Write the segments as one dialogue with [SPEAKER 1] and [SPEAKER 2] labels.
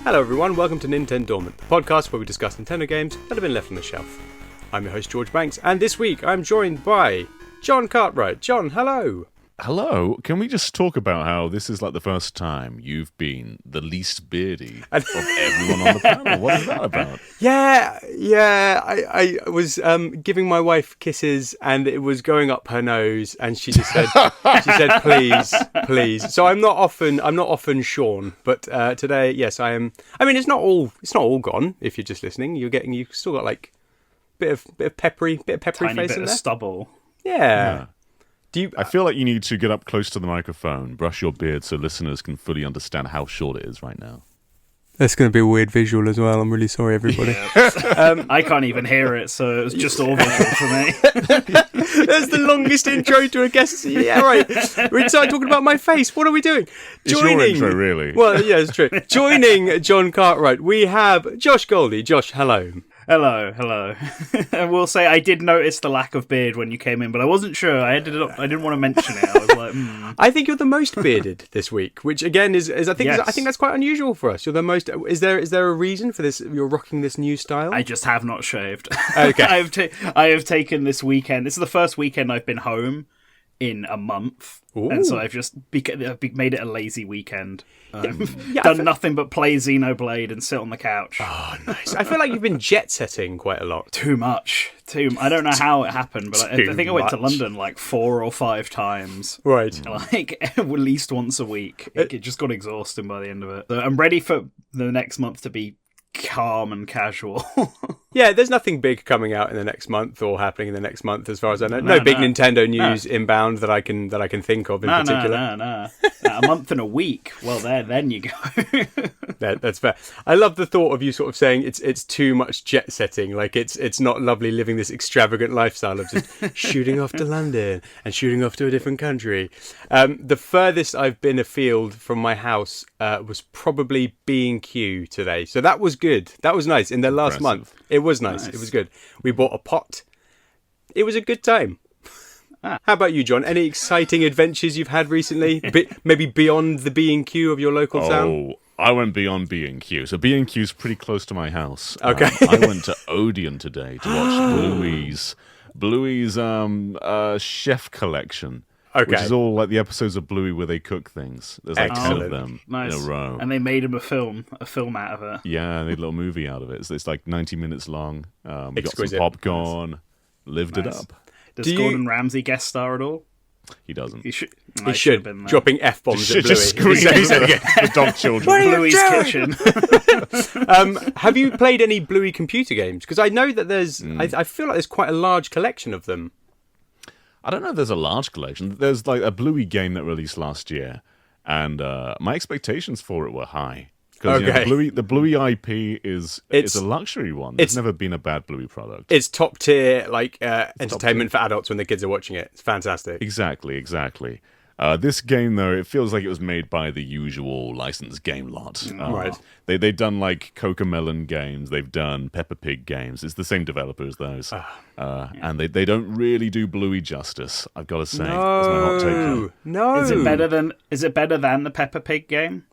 [SPEAKER 1] Hello everyone, welcome to NintenDormant, the podcast where we discuss Nintendo games that have been left on the shelf. I'm your host George Banks, and this week I'm joined by John Cartwright. John, hello!
[SPEAKER 2] Hello, can we just talk about how this is like the first time you've been the least beardy of everyone on the panel? What is that about?
[SPEAKER 1] Yeah, I was giving my wife kisses and it was going up her nose and she just said, please. So I'm not often Sean, but today, yes, I am. I mean, it's not all gone if you're just listening. You've still got like bit of peppery
[SPEAKER 3] Tiny
[SPEAKER 1] face
[SPEAKER 3] bit
[SPEAKER 1] in there.
[SPEAKER 3] of stubble.
[SPEAKER 1] Yeah.
[SPEAKER 2] I feel like you need to get up close to the microphone, brush your beard so listeners can fully understand how short it is right now.
[SPEAKER 1] That's going to be a weird visual as well. I'm really sorry, everybody.
[SPEAKER 3] Yeah. I can't even hear it, so it was just all visual for me.
[SPEAKER 1] That's the longest intro to a guest. Yeah, right. We started talking about my face. What are we doing?
[SPEAKER 2] It's your intro, really.
[SPEAKER 1] Well, yeah, it's true. Joining John Cartwright, we have Josh Goldie. Josh, hello.
[SPEAKER 3] Hello. I will say I did notice the lack of beard when you came in, but I wasn't sure. I didn't want to mention it. I was like,
[SPEAKER 1] I think you're the most bearded this week, which again is I think that's quite unusual for us. You're the most. Is there a reason for this? You're rocking this new style.
[SPEAKER 3] I just have not shaved.
[SPEAKER 1] Okay.
[SPEAKER 3] I have taken this weekend. This is the first weekend I've been home in a month.
[SPEAKER 1] Ooh.
[SPEAKER 3] And so I've just made it a lazy weekend.
[SPEAKER 1] Done
[SPEAKER 3] nothing but play Xenoblade and sit on the couch.
[SPEAKER 1] Oh, nice. I feel like you've been jet-setting quite a lot.
[SPEAKER 3] Too much. I don't know how it happened, but I think I went to London like 4 or 5 times.
[SPEAKER 1] Right.
[SPEAKER 3] Like, at least once a week. It just got exhausting by the end of it. So I'm ready for the next month to be calm and casual.
[SPEAKER 1] Yeah, there's nothing big coming out in the next month or happening in the next month, as far as I know. No big Nintendo news inbound that I can think of in particular.
[SPEAKER 3] No. A month and a week. Well, then you go.
[SPEAKER 1] That's fair. I love the thought of you sort of saying it's too much jet setting. Like it's not lovely living this extravagant lifestyle of just shooting off to London and shooting off to a different country. The furthest I've been afield from my house was probably B&Q today. So that was good. That was nice. In the last month, it was nice. It was good. We bought a pot. It was a good time. How about you, John? Any exciting adventures you've had recently? Maybe beyond the B&Q of your local town?
[SPEAKER 2] Oh, I went beyond B&Q. So B&Q's pretty close to my house.
[SPEAKER 1] Okay.
[SPEAKER 2] I went to Odeon today to watch Bluey's chef collection.
[SPEAKER 1] Okay.
[SPEAKER 2] Which is all like the episodes of Bluey where they cook things. There's like 10 of them in a row.
[SPEAKER 3] And they made him a film out of it.
[SPEAKER 2] Yeah, they made a little movie out of it. So it's like 90 minutes long. We got
[SPEAKER 1] Exquisite.
[SPEAKER 2] some popcorn, lived it up.
[SPEAKER 3] Does Gordon Ramsay guest star at all?
[SPEAKER 2] He doesn't.
[SPEAKER 3] He should been there.
[SPEAKER 1] Dropping F-bombs at Bluey.
[SPEAKER 2] Just screaming at the dog children.
[SPEAKER 3] Bluey's Kitchen.
[SPEAKER 1] Have you played any Bluey computer games? Because I know that there's... I feel like there's quite a large collection of them.
[SPEAKER 2] I don't know if there's a large collection. There's like a Bluey game that released last year, and my expectations for it were high. Because the Bluey IP is a luxury one. There's never been a bad Bluey product.
[SPEAKER 1] It's top tier, like entertainment for adults when the kids are watching it. It's fantastic.
[SPEAKER 2] Exactly. This game, though, it feels like it was made by the usual licensed game lot.
[SPEAKER 1] Right.
[SPEAKER 2] They've done like Cocomelon games. They've done Peppa Pig games. It's the same developer as those. And they don't really do Bluey justice, I've got to say. That's my hot take.
[SPEAKER 1] No.
[SPEAKER 3] Is it better than the Peppa Pig game?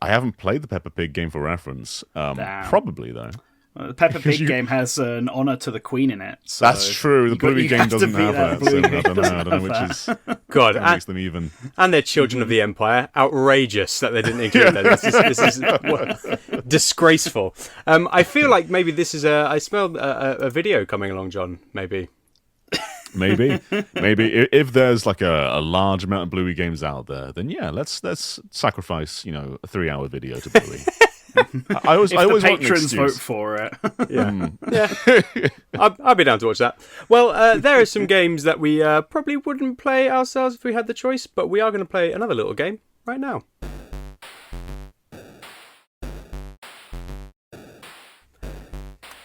[SPEAKER 2] I haven't played the Peppa Pig game for reference. Probably, though.
[SPEAKER 3] Well, the Peppa Pig game has an honour to the Queen in it. So
[SPEAKER 2] that's true. The Bluey game doesn't have that. So I don't know which is...
[SPEAKER 1] God,
[SPEAKER 2] makes them even.
[SPEAKER 1] And they're children of the Empire. Outrageous that they didn't include that. This is disgraceful. I feel like maybe this is I smell a video coming along, John, maybe.
[SPEAKER 2] Maybe if there's like a large amount of Bluey games out there, then yeah, let's sacrifice a 3-hour video to Bluey. I always
[SPEAKER 3] the
[SPEAKER 2] want
[SPEAKER 3] patrons
[SPEAKER 2] an
[SPEAKER 3] vote
[SPEAKER 2] excuse.
[SPEAKER 3] for it.
[SPEAKER 1] Yeah. I'd be down to watch that. Well, there are some games that we probably wouldn't play ourselves if we had the choice, but we are going to play another little game right now.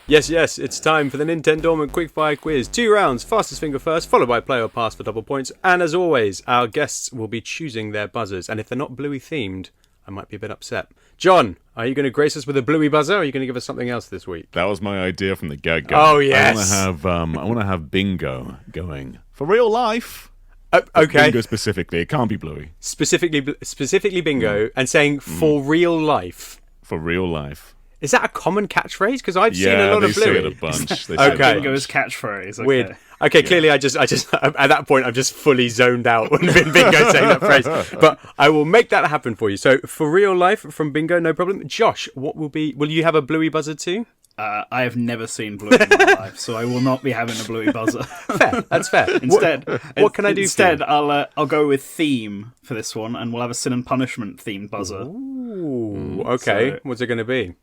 [SPEAKER 1] Yes, it's time for the NintenDormant Quickfire quiz. 2 rounds, fastest finger first, followed by play or pass for double points. And as always, our guests will be choosing their buzzers. And if they're not Bluey themed, I might be a bit upset. John, are you going to grace us with a Bluey buzzer, or are you going to give us something else this week?
[SPEAKER 2] That was my idea from the get-go.
[SPEAKER 1] Oh, yes.
[SPEAKER 2] I want to have bingo going for real life.
[SPEAKER 1] Okay.
[SPEAKER 2] Bingo specifically. It can't be Bluey.
[SPEAKER 1] Specifically bingo, and saying for real life.
[SPEAKER 2] For real life.
[SPEAKER 1] Is that a common catchphrase? Because I've seen a lot of Bluey.
[SPEAKER 2] Yeah, they say it a bunch.
[SPEAKER 1] Okay.
[SPEAKER 3] Bingo's catchphrase. Okay.
[SPEAKER 1] Weird. Okay, clearly I just at that point I'm just fully zoned out when Bingo saying that phrase. But I will make that happen for you. So for real life from Bingo, no problem. Josh, will you have a Bluey buzzer too?
[SPEAKER 3] I have never seen Bluey in my life, so I will not be having a Bluey buzzer.
[SPEAKER 1] Fair, that's fair.
[SPEAKER 3] Instead,
[SPEAKER 1] what can I do?
[SPEAKER 3] Instead, I'll go with theme for this one, and we'll have a sin and punishment themed buzzer.
[SPEAKER 1] Ooh, okay. So, what's it going to be?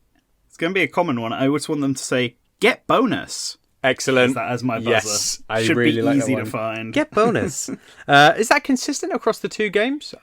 [SPEAKER 3] It's going to be a common one. I just want them to say "get bonus."
[SPEAKER 1] Excellent.
[SPEAKER 3] That as my buzzer.
[SPEAKER 1] Yes, I
[SPEAKER 3] should
[SPEAKER 1] really
[SPEAKER 3] be
[SPEAKER 1] like
[SPEAKER 3] easy
[SPEAKER 1] that one.
[SPEAKER 3] to find.
[SPEAKER 1] Get bonus. Is that consistent across the two games?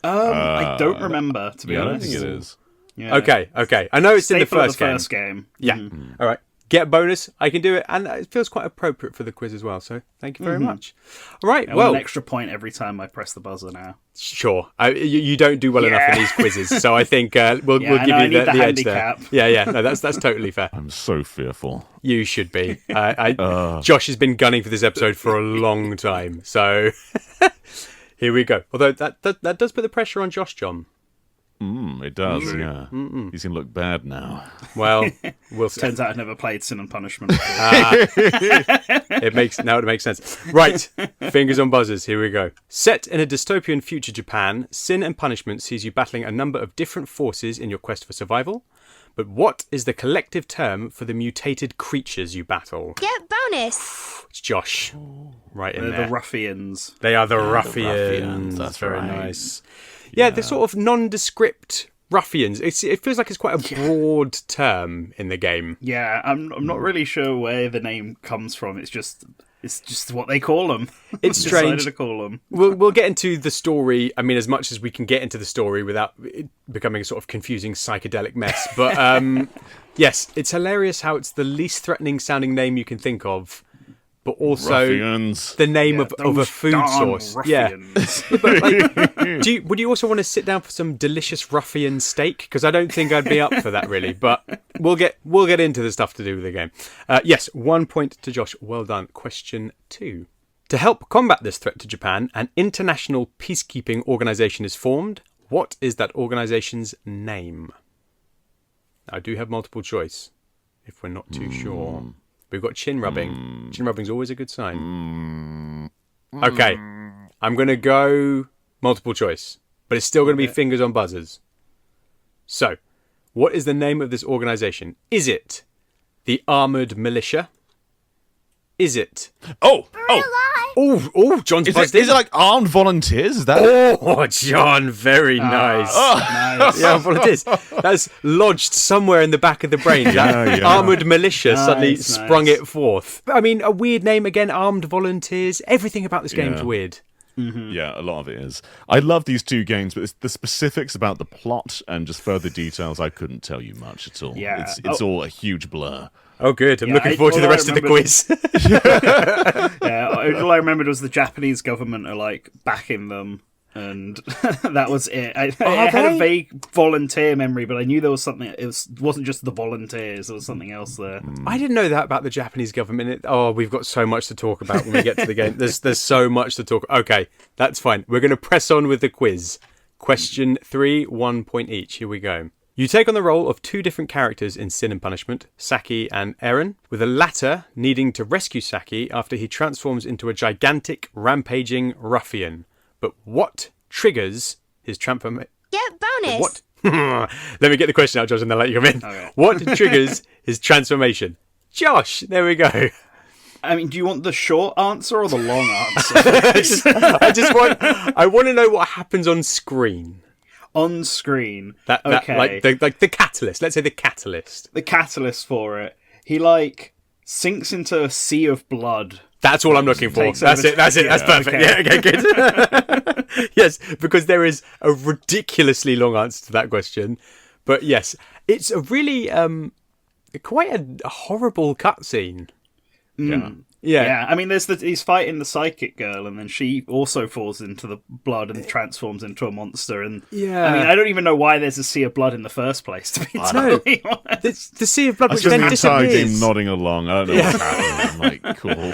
[SPEAKER 3] I don't remember, to be honest.
[SPEAKER 2] I think it is.
[SPEAKER 3] Yeah.
[SPEAKER 1] Okay. I know it's
[SPEAKER 3] Staple
[SPEAKER 1] in the
[SPEAKER 3] of
[SPEAKER 1] first
[SPEAKER 3] game.
[SPEAKER 1] Yeah. All right. Get bonus. I can do it, and it feels quite appropriate for the quiz as well. So thank you very much. All right.
[SPEAKER 3] I want an extra point every time I press the buzzer now.
[SPEAKER 1] Sure. You don't do well enough in these quizzes, so I think we'll give you the edge there. Yeah. No, that's totally fair.
[SPEAKER 2] I'm so fearful.
[SPEAKER 1] You should be. Josh has been gunning for this episode for a long time, so here we go. Although that does put the pressure on Josh, John.
[SPEAKER 2] It does, yeah. He's going to look bad now.
[SPEAKER 1] Well, we'll see.
[SPEAKER 3] Turns out I've never played Sin and Punishment before.
[SPEAKER 1] It makes sense. Right, fingers on buzzers, here we go. Set in a dystopian future Japan, Sin and Punishment sees you battling a number of different forces in your quest for survival. But what is the collective term for the mutated creatures you battle?
[SPEAKER 4] Get bonus!
[SPEAKER 1] It's Josh. Right in
[SPEAKER 3] They're
[SPEAKER 1] there.
[SPEAKER 3] the ruffians.
[SPEAKER 1] They are the
[SPEAKER 2] The
[SPEAKER 1] ruffians.
[SPEAKER 2] ruffians,
[SPEAKER 1] That's very
[SPEAKER 2] right.
[SPEAKER 1] nice. Yeah, they're sort of nondescript ruffians. It feels like it's quite a broad term in the game.
[SPEAKER 3] Yeah, I'm not really sure where the name comes from. It's just what they call them.
[SPEAKER 1] It's strange.
[SPEAKER 3] Decided to call them.
[SPEAKER 1] We'll get into the story. I mean, as much as we can get into the story without it becoming a sort of confusing psychedelic mess. But yes, it's hilarious how it's the least threatening sounding name you can think of, but also
[SPEAKER 2] Ruffians.
[SPEAKER 1] the name of a food source.
[SPEAKER 3] Ruffians.
[SPEAKER 1] Yeah. But like, would you also want to sit down for some delicious ruffian steak? Because I don't think I'd be up for that really. But we'll get into the stuff to do with the game. Yes, 1 point to Josh. Well done. Question 2. To help combat this threat to Japan, an international peacekeeping organisation is formed. What is that organisation's name? I do have multiple choice, if we're not too sure. We've got chin rubbing. Chin rubbing's always a good sign. Okay, I'm going to go multiple choice, but it's still going to be fingers on buzzers. So, what is the name of this organisation? Is it the Armoured Militia? Is it...
[SPEAKER 2] Oh,
[SPEAKER 1] John's
[SPEAKER 2] is
[SPEAKER 1] buzzed
[SPEAKER 2] it
[SPEAKER 1] in.
[SPEAKER 2] like armed volunteers? Is that?
[SPEAKER 1] Oh, John, very nice.
[SPEAKER 3] Nice.
[SPEAKER 1] Yeah, volunteers. That's lodged somewhere in the back of the brain. That Armoured Militia suddenly sprung it forth. I mean, a weird name again, Armed Volunteers. Everything about this game's weird.
[SPEAKER 2] Yeah, a lot of it is. I love these two games, but it's the specifics about the plot and just further details, I couldn't tell you much at all.
[SPEAKER 3] Yeah.
[SPEAKER 2] It's all a huge blur.
[SPEAKER 1] Oh, good. I'm looking forward to the rest of the quiz.
[SPEAKER 3] Yeah, all I remembered was the Japanese government are like backing them, and that was it. I had a vague volunteer memory, but I knew there was something. It wasn't just the volunteers; there was something else there.
[SPEAKER 1] I didn't know that about the Japanese government. We've got so much to talk about when we get to the game. There's so much to talk. Okay, that's fine. We're going to press on with the quiz. Question 3, 1 point each. Here we go. You take on the role of two different characters in Sin and Punishment, Saki and Eren, with the latter needing to rescue Saki after he transforms into a gigantic, rampaging ruffian. But what triggers his transformation?
[SPEAKER 4] Get bonus!
[SPEAKER 1] What? Let me get the question out, Josh, and then let you come in.
[SPEAKER 3] Okay.
[SPEAKER 1] What triggers his transformation? Josh, there we go.
[SPEAKER 3] I mean, do you want the short answer or the long answer?
[SPEAKER 1] I want to know what happens on screen.
[SPEAKER 3] On screen.
[SPEAKER 1] That
[SPEAKER 3] okay.
[SPEAKER 1] like the catalyst. Let's say the catalyst.
[SPEAKER 3] The catalyst for it. He like sinks into a sea of blood.
[SPEAKER 1] That's all I'm looking for. That's it. That's perfect.
[SPEAKER 3] Okay.
[SPEAKER 1] Yeah, okay, good. Yes, because there is a ridiculously long answer to that question. But yes, it's a really quite a horrible cutscene.
[SPEAKER 2] Yeah.
[SPEAKER 3] Yeah, I mean, he's fighting the psychic girl, and then she also falls into the blood and transforms into a monster. And
[SPEAKER 1] Yeah.
[SPEAKER 3] I mean, I don't even know why there's a sea of blood in the first place. To be totally honest,
[SPEAKER 1] The sea of blood, which
[SPEAKER 2] Just
[SPEAKER 1] then
[SPEAKER 2] the entire game
[SPEAKER 1] disappears.
[SPEAKER 2] nodding along. I don't know what's happening. I'm like, cool.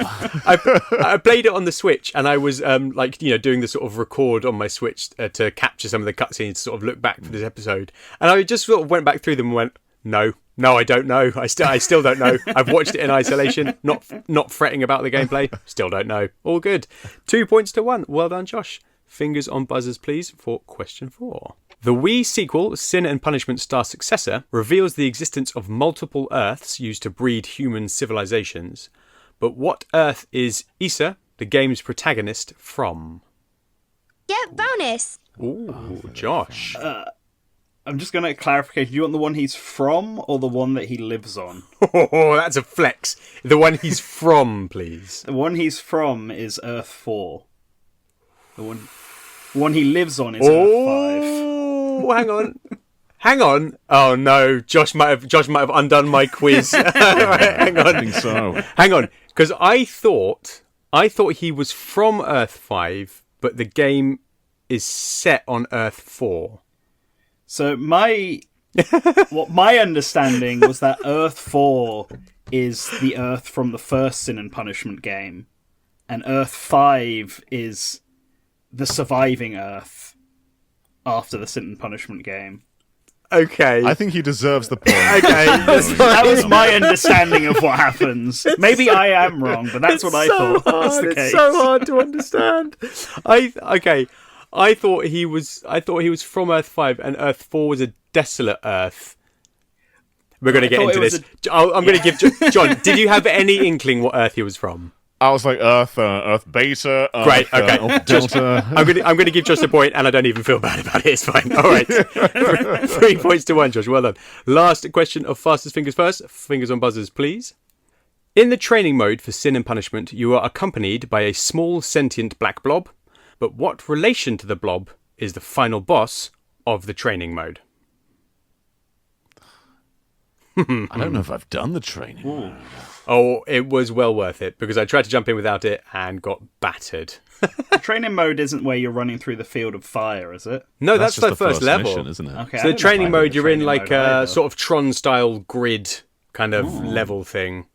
[SPEAKER 1] I played it on the Switch, and I was doing the sort of record on my Switch to capture some of the cutscenes, to sort of look back for this episode, and I just sort of went back through them and went, no, I don't know. I still don't know. I've watched it in isolation, not fretting about the gameplay. Still don't know. All good. 2 points to 1. Well done, Josh. Fingers on buzzers, please, for question 4. The Wii sequel, Sin and Punishment Star Successor, reveals the existence of multiple Earths used to breed human civilizations. But what Earth is Issa, the game's protagonist, from?
[SPEAKER 4] Get bonus.
[SPEAKER 1] Ooh, Josh.
[SPEAKER 3] I'm just going to clarify. Do you want the one he's from or the one that he lives on?
[SPEAKER 1] Oh, that's a flex. The one he's from, please.
[SPEAKER 3] The one he's from is Earth 4. The one he lives on is Earth 5.
[SPEAKER 1] Oh, hang on. Oh no, Josh might have undone my quiz. Right, hang on.
[SPEAKER 2] I think so.
[SPEAKER 1] Hang on, because I thought he was from Earth 5, but the game is set on Earth 4.
[SPEAKER 3] So my understanding was that Earth 4 is the Earth from the first Sin and Punishment game, and Earth 5 is the surviving Earth after the Sin and Punishment game.
[SPEAKER 1] Okay.
[SPEAKER 2] I think he deserves the point.
[SPEAKER 1] Okay.
[SPEAKER 3] That was my understanding of what happens. Maybe I am wrong, but that's what I thought was the case.
[SPEAKER 1] It's so hard to understand. I thought he was from Earth 5, and Earth 4 was a desolate Earth. We're going to get into this. I'm going to give John. Did you have any inkling what Earth he was from?
[SPEAKER 2] I was like Earth Beta.
[SPEAKER 1] Great. Okay.
[SPEAKER 2] Delta.
[SPEAKER 1] I'm going to give Josh a point, and I don't even feel bad about it. It's fine. All right. 3 points to 1, Josh. Well done. Last question of fastest fingers first. Fingers on buzzers, please. In the training mode for Sin and Punishment, you are accompanied by a small sentient black blob. But what relation to the blob is the final boss of the training mode?
[SPEAKER 2] I don't know if I've done the training.
[SPEAKER 3] Ooh.
[SPEAKER 1] Oh, it was well worth it, because I tried to jump in without it and got battered.
[SPEAKER 3] The training mode isn't where you're running through the field of fire, is it?
[SPEAKER 1] No, that's
[SPEAKER 2] just
[SPEAKER 1] the first level,
[SPEAKER 2] mission, isn't it?
[SPEAKER 3] Okay.
[SPEAKER 1] So the training mode, you're in like a
[SPEAKER 3] sort
[SPEAKER 1] sort of Tron-style grid kind of level thing.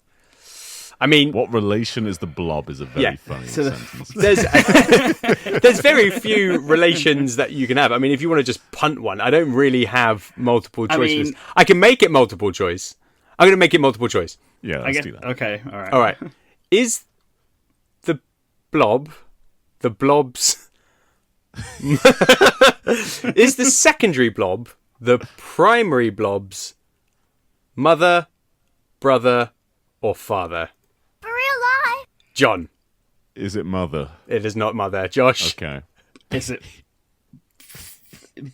[SPEAKER 1] I mean,
[SPEAKER 2] What relation is the blob is a very funny sentence.
[SPEAKER 1] there's very few relations that you can have. I mean, if you want to just punt one, I don't really have multiple choices. I can make it multiple choice. I'm going to make it multiple choice.
[SPEAKER 2] Yeah, let's do that.
[SPEAKER 3] Okay, all right.
[SPEAKER 1] All right. Is the blob's... is the secondary blob the primary blob's mother, brother, or father?
[SPEAKER 4] For real life.
[SPEAKER 1] John.
[SPEAKER 2] Is it mother?
[SPEAKER 1] It is not mother. Josh.
[SPEAKER 2] Okay.
[SPEAKER 3] Is it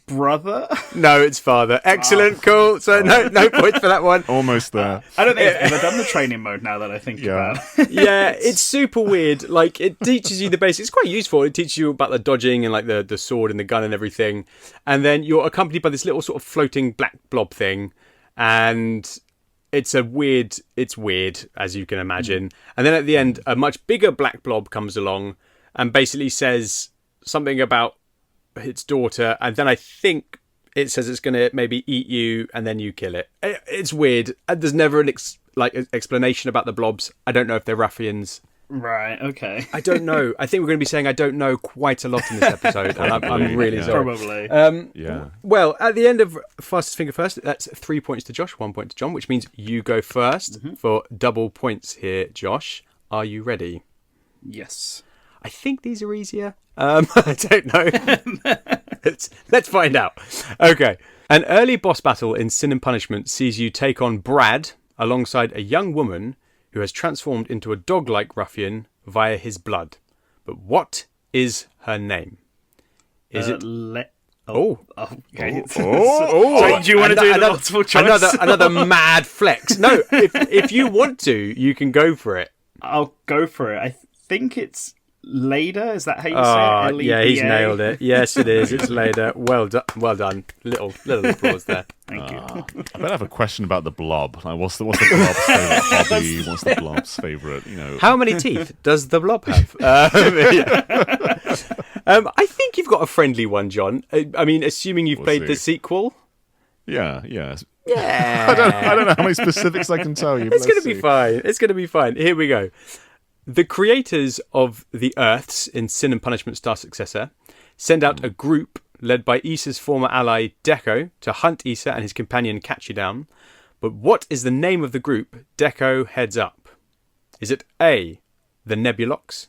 [SPEAKER 3] brother?
[SPEAKER 1] No, it's father. Excellent. Cool. So no points for that one.
[SPEAKER 2] Almost there.
[SPEAKER 3] I don't think I've ever done the training mode now that I think about it.
[SPEAKER 1] Yeah, it's super weird. Like, it teaches you the basics. It's quite useful. It teaches you about the dodging and like the sword and the gun and everything. And then you're accompanied by this little sort of floating black blob thing. And it's weird, as you can imagine. And then at the end, a much bigger black blob comes along and basically says something about its daughter. And then I think it says it's going to maybe eat you and then you kill it. It's weird. And there's never an explanation about the blobs. I don't know if they're ruffians.
[SPEAKER 3] Right, okay.
[SPEAKER 1] I don't know. I think we're going to be saying I don't know quite a lot in this episode. And I'm really sorry.
[SPEAKER 3] Probably.
[SPEAKER 2] Yeah.
[SPEAKER 1] Well, at the end of Fastest Finger First, that's 3 points to Josh, 1 point to John, which means you go first for double points here, Josh. Are you ready?
[SPEAKER 3] Yes.
[SPEAKER 1] I think these are easier. I don't know. Let's find out. Okay. An early boss battle in Sin and Punishment sees you take on Brad alongside a young woman who has transformed into a dog-like ruffian via his blood. But what is her name? Is it...
[SPEAKER 3] Okay.
[SPEAKER 1] Oh,
[SPEAKER 3] do you want to do the multiple choice?
[SPEAKER 1] Another mad flex. No, if you want to, you can go for it.
[SPEAKER 3] I'll go for it. I think it's Leda? Is that how you say it?
[SPEAKER 1] Yeah, he's nailed it. Yes, it is. It's Leda. Well done. Little applause there.
[SPEAKER 3] Thank you.
[SPEAKER 2] I bet I have a question about the blob. Like, what's the blob's favourite hobby? What's the blob's favourite?
[SPEAKER 1] How many teeth does the blob have? I think you've got a friendly one, John. I mean, assuming you've played the sequel.
[SPEAKER 2] Yeah.
[SPEAKER 1] Yeah.
[SPEAKER 2] I don't know how many specifics I can tell you.
[SPEAKER 1] It's going to be fine. It's going to be fine. Here we go. The creators of the Earths in Sin and Punishment Star Successor send out a group led by Issa's former ally Deco to hunt Issa and his companion Catchy down. But what is the name of the group Deco heads up? Is it A, the Nebulox,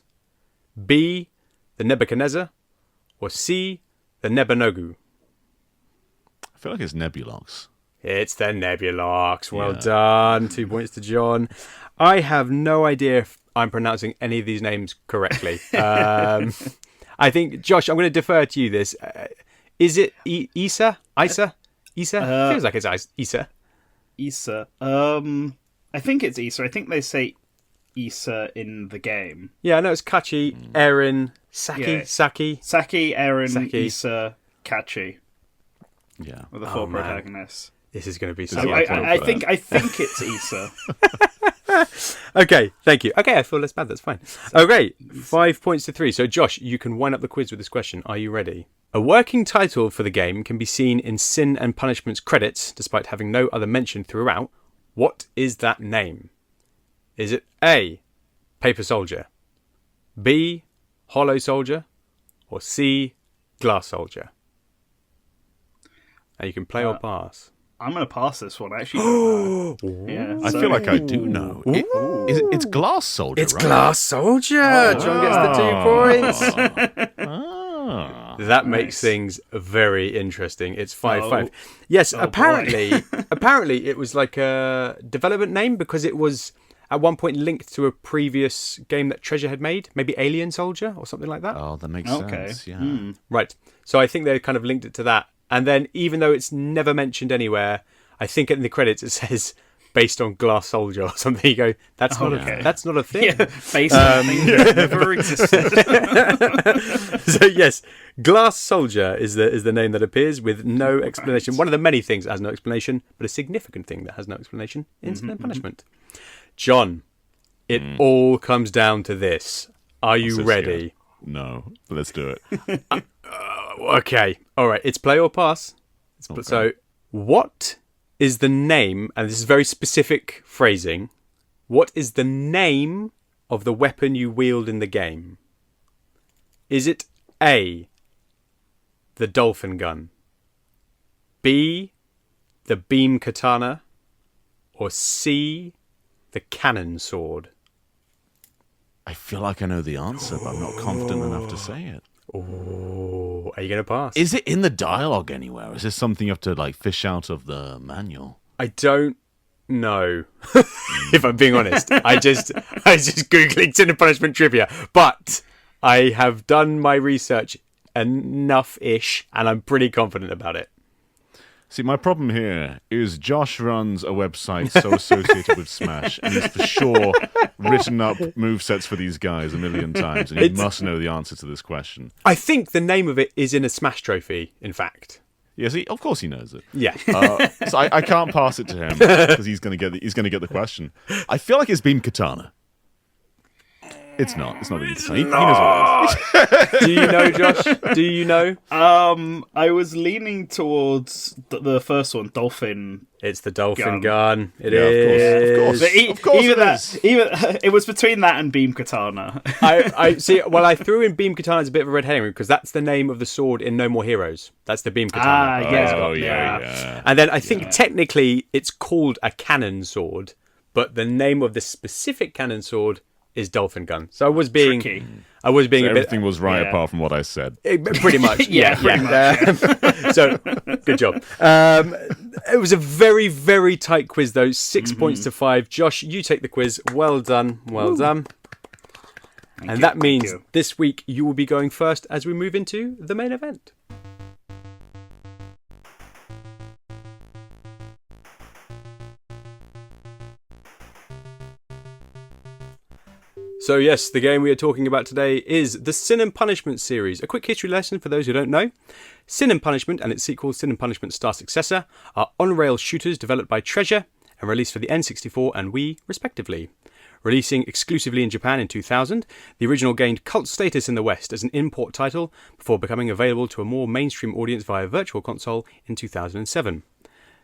[SPEAKER 1] B, the Nebuchadnezzar, or C, the Nebunogu?
[SPEAKER 2] I feel like it's Nebulox.
[SPEAKER 1] It's the Nebulox. Well done. 2 points to John. I have no idea if I'm pronouncing any of these names correctly. I think, Josh, I'm going to defer to you this. Is it Issa? Isa? Feels like it's Issa.
[SPEAKER 3] Issa. I think it's Issa. I think they say Issa in the game.
[SPEAKER 1] Yeah, no, it's Kachi, Eren, Saki.
[SPEAKER 3] Saki, Eren,
[SPEAKER 1] Saki.
[SPEAKER 3] Issa, Kachi.
[SPEAKER 2] Yeah.
[SPEAKER 3] With the four protagonists.
[SPEAKER 1] This is going to be so
[SPEAKER 3] So I think it's Issa.
[SPEAKER 1] Okay, thank you. Okay, I feel less bad. That's fine. Okay, 5 points to 3. So, Josh, you can wind up the quiz with this question. Are you ready? A working title for the game can be seen in Sin and Punishment's credits, despite having no other mention throughout. What is that name? Is it A, Paper Soldier, B, Hollow Soldier, or C, Glass Soldier? Now you can play or pass.
[SPEAKER 3] I'm going to pass this one. I actually don't know. Yeah,
[SPEAKER 2] I feel like I do know. It's Glass Soldier,
[SPEAKER 1] It's Glass Soldier! John gets the 2 points. That makes things very interesting. It's 5-5. Yes, apparently it was like a development name because it was at one point linked to a previous game that Treasure had made, maybe Alien Soldier or something like that.
[SPEAKER 2] Oh, that makes sense. Yeah.
[SPEAKER 1] Right. So I think they kind of linked it to that. And then even though it's never mentioned anywhere, I think in the credits it says based on Glass Soldier or something. You go, that's not a thing.
[SPEAKER 3] Yeah, based on things that never existed.
[SPEAKER 1] So yes, Glass Soldier is the name that appears with no explanation. One of the many things that has no explanation, but a significant thing that has no explanation. Sin and Punishment. John, it all comes down to this. Are you ready?
[SPEAKER 2] No, but let's do it.
[SPEAKER 1] Okay. All right. It's play or pass.
[SPEAKER 2] Okay.
[SPEAKER 1] So, what is the name, and this is very specific phrasing, what is the name of the weapon you wield in the game? Is it A, the dolphin gun, B, the beam katana, or C, the cannon sword?
[SPEAKER 2] I feel like I know the answer, but I'm not confident enough to say it.
[SPEAKER 1] Oh, are you going to pass?
[SPEAKER 2] Is it in the dialogue anywhere? Is this something you have to like fish out of the manual?
[SPEAKER 1] I don't know. If I'm being honest, I just googling Sin and Punishment trivia, but I have done my research enough-ish, and I'm pretty confident about it.
[SPEAKER 2] See, my problem here is Josh runs a website so associated with Smash, and he's for sure written up movesets for these guys a million times, and he must know the answer to this question.
[SPEAKER 1] I think the name of it is in a Smash trophy, in fact.
[SPEAKER 2] Yes, of course he knows it.
[SPEAKER 1] Yeah.
[SPEAKER 2] So I can't pass it to him because he's going to get the question. I feel like it's Beam Katana. It's not. It's not Beam Katana. He knows what it is.
[SPEAKER 1] Do you know, Josh? Do you know?
[SPEAKER 3] I was leaning towards the first one, Dolphin.
[SPEAKER 1] It's the dolphin gun. It
[SPEAKER 2] is.
[SPEAKER 3] Of course it was between that and Beam Katana.
[SPEAKER 1] I see. Well, I threw in Beam Katana as a bit of a red herring because that's the name of the sword in No More Heroes. That's the Beam Katana.
[SPEAKER 2] Yeah.
[SPEAKER 1] And then I think technically it's called a cannon sword, but the name of the specific cannon sword is dolphin gun. So I was being
[SPEAKER 3] Tricky.
[SPEAKER 1] I was being a bit.
[SPEAKER 2] Everything was right apart from what I said.
[SPEAKER 1] Pretty much.
[SPEAKER 3] Pretty much.
[SPEAKER 1] So good job. It was a very, very tight quiz though. 6 points to 5. Josh, you take the quiz. Well done. Well done. And that means this week you will be going first as we move into the main event. So yes, the game we are talking about today is the Sin and Punishment series. A quick history lesson for those who don't know. Sin and Punishment and its sequel, Sin and Punishment Star Successor, are on-rail shooters developed by Treasure and released for the N64 and Wii, respectively. Releasing exclusively in Japan in 2000, the original gained cult status in the West as an import title before becoming available to a more mainstream audience via Virtual Console in 2007.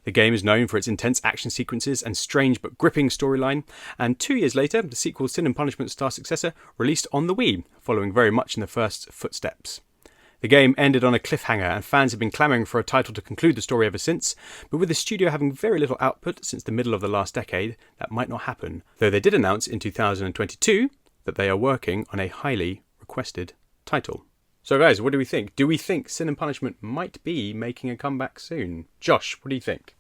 [SPEAKER 1] The game is known for its intense action sequences and strange but gripping storyline, and 2 years later, the sequel Sin and Punishment Star Successor released on the Wii, following very much in the first footsteps. The game ended on a cliffhanger, and fans have been clamouring for a title to conclude the story ever since, but with the studio having very little output since the middle of the last decade, that might not happen, though they did announce in 2022 that they are working on a highly requested title. So guys, what do we think? Do we think Sin and Punishment might be making a comeback soon? Josh, what do you think?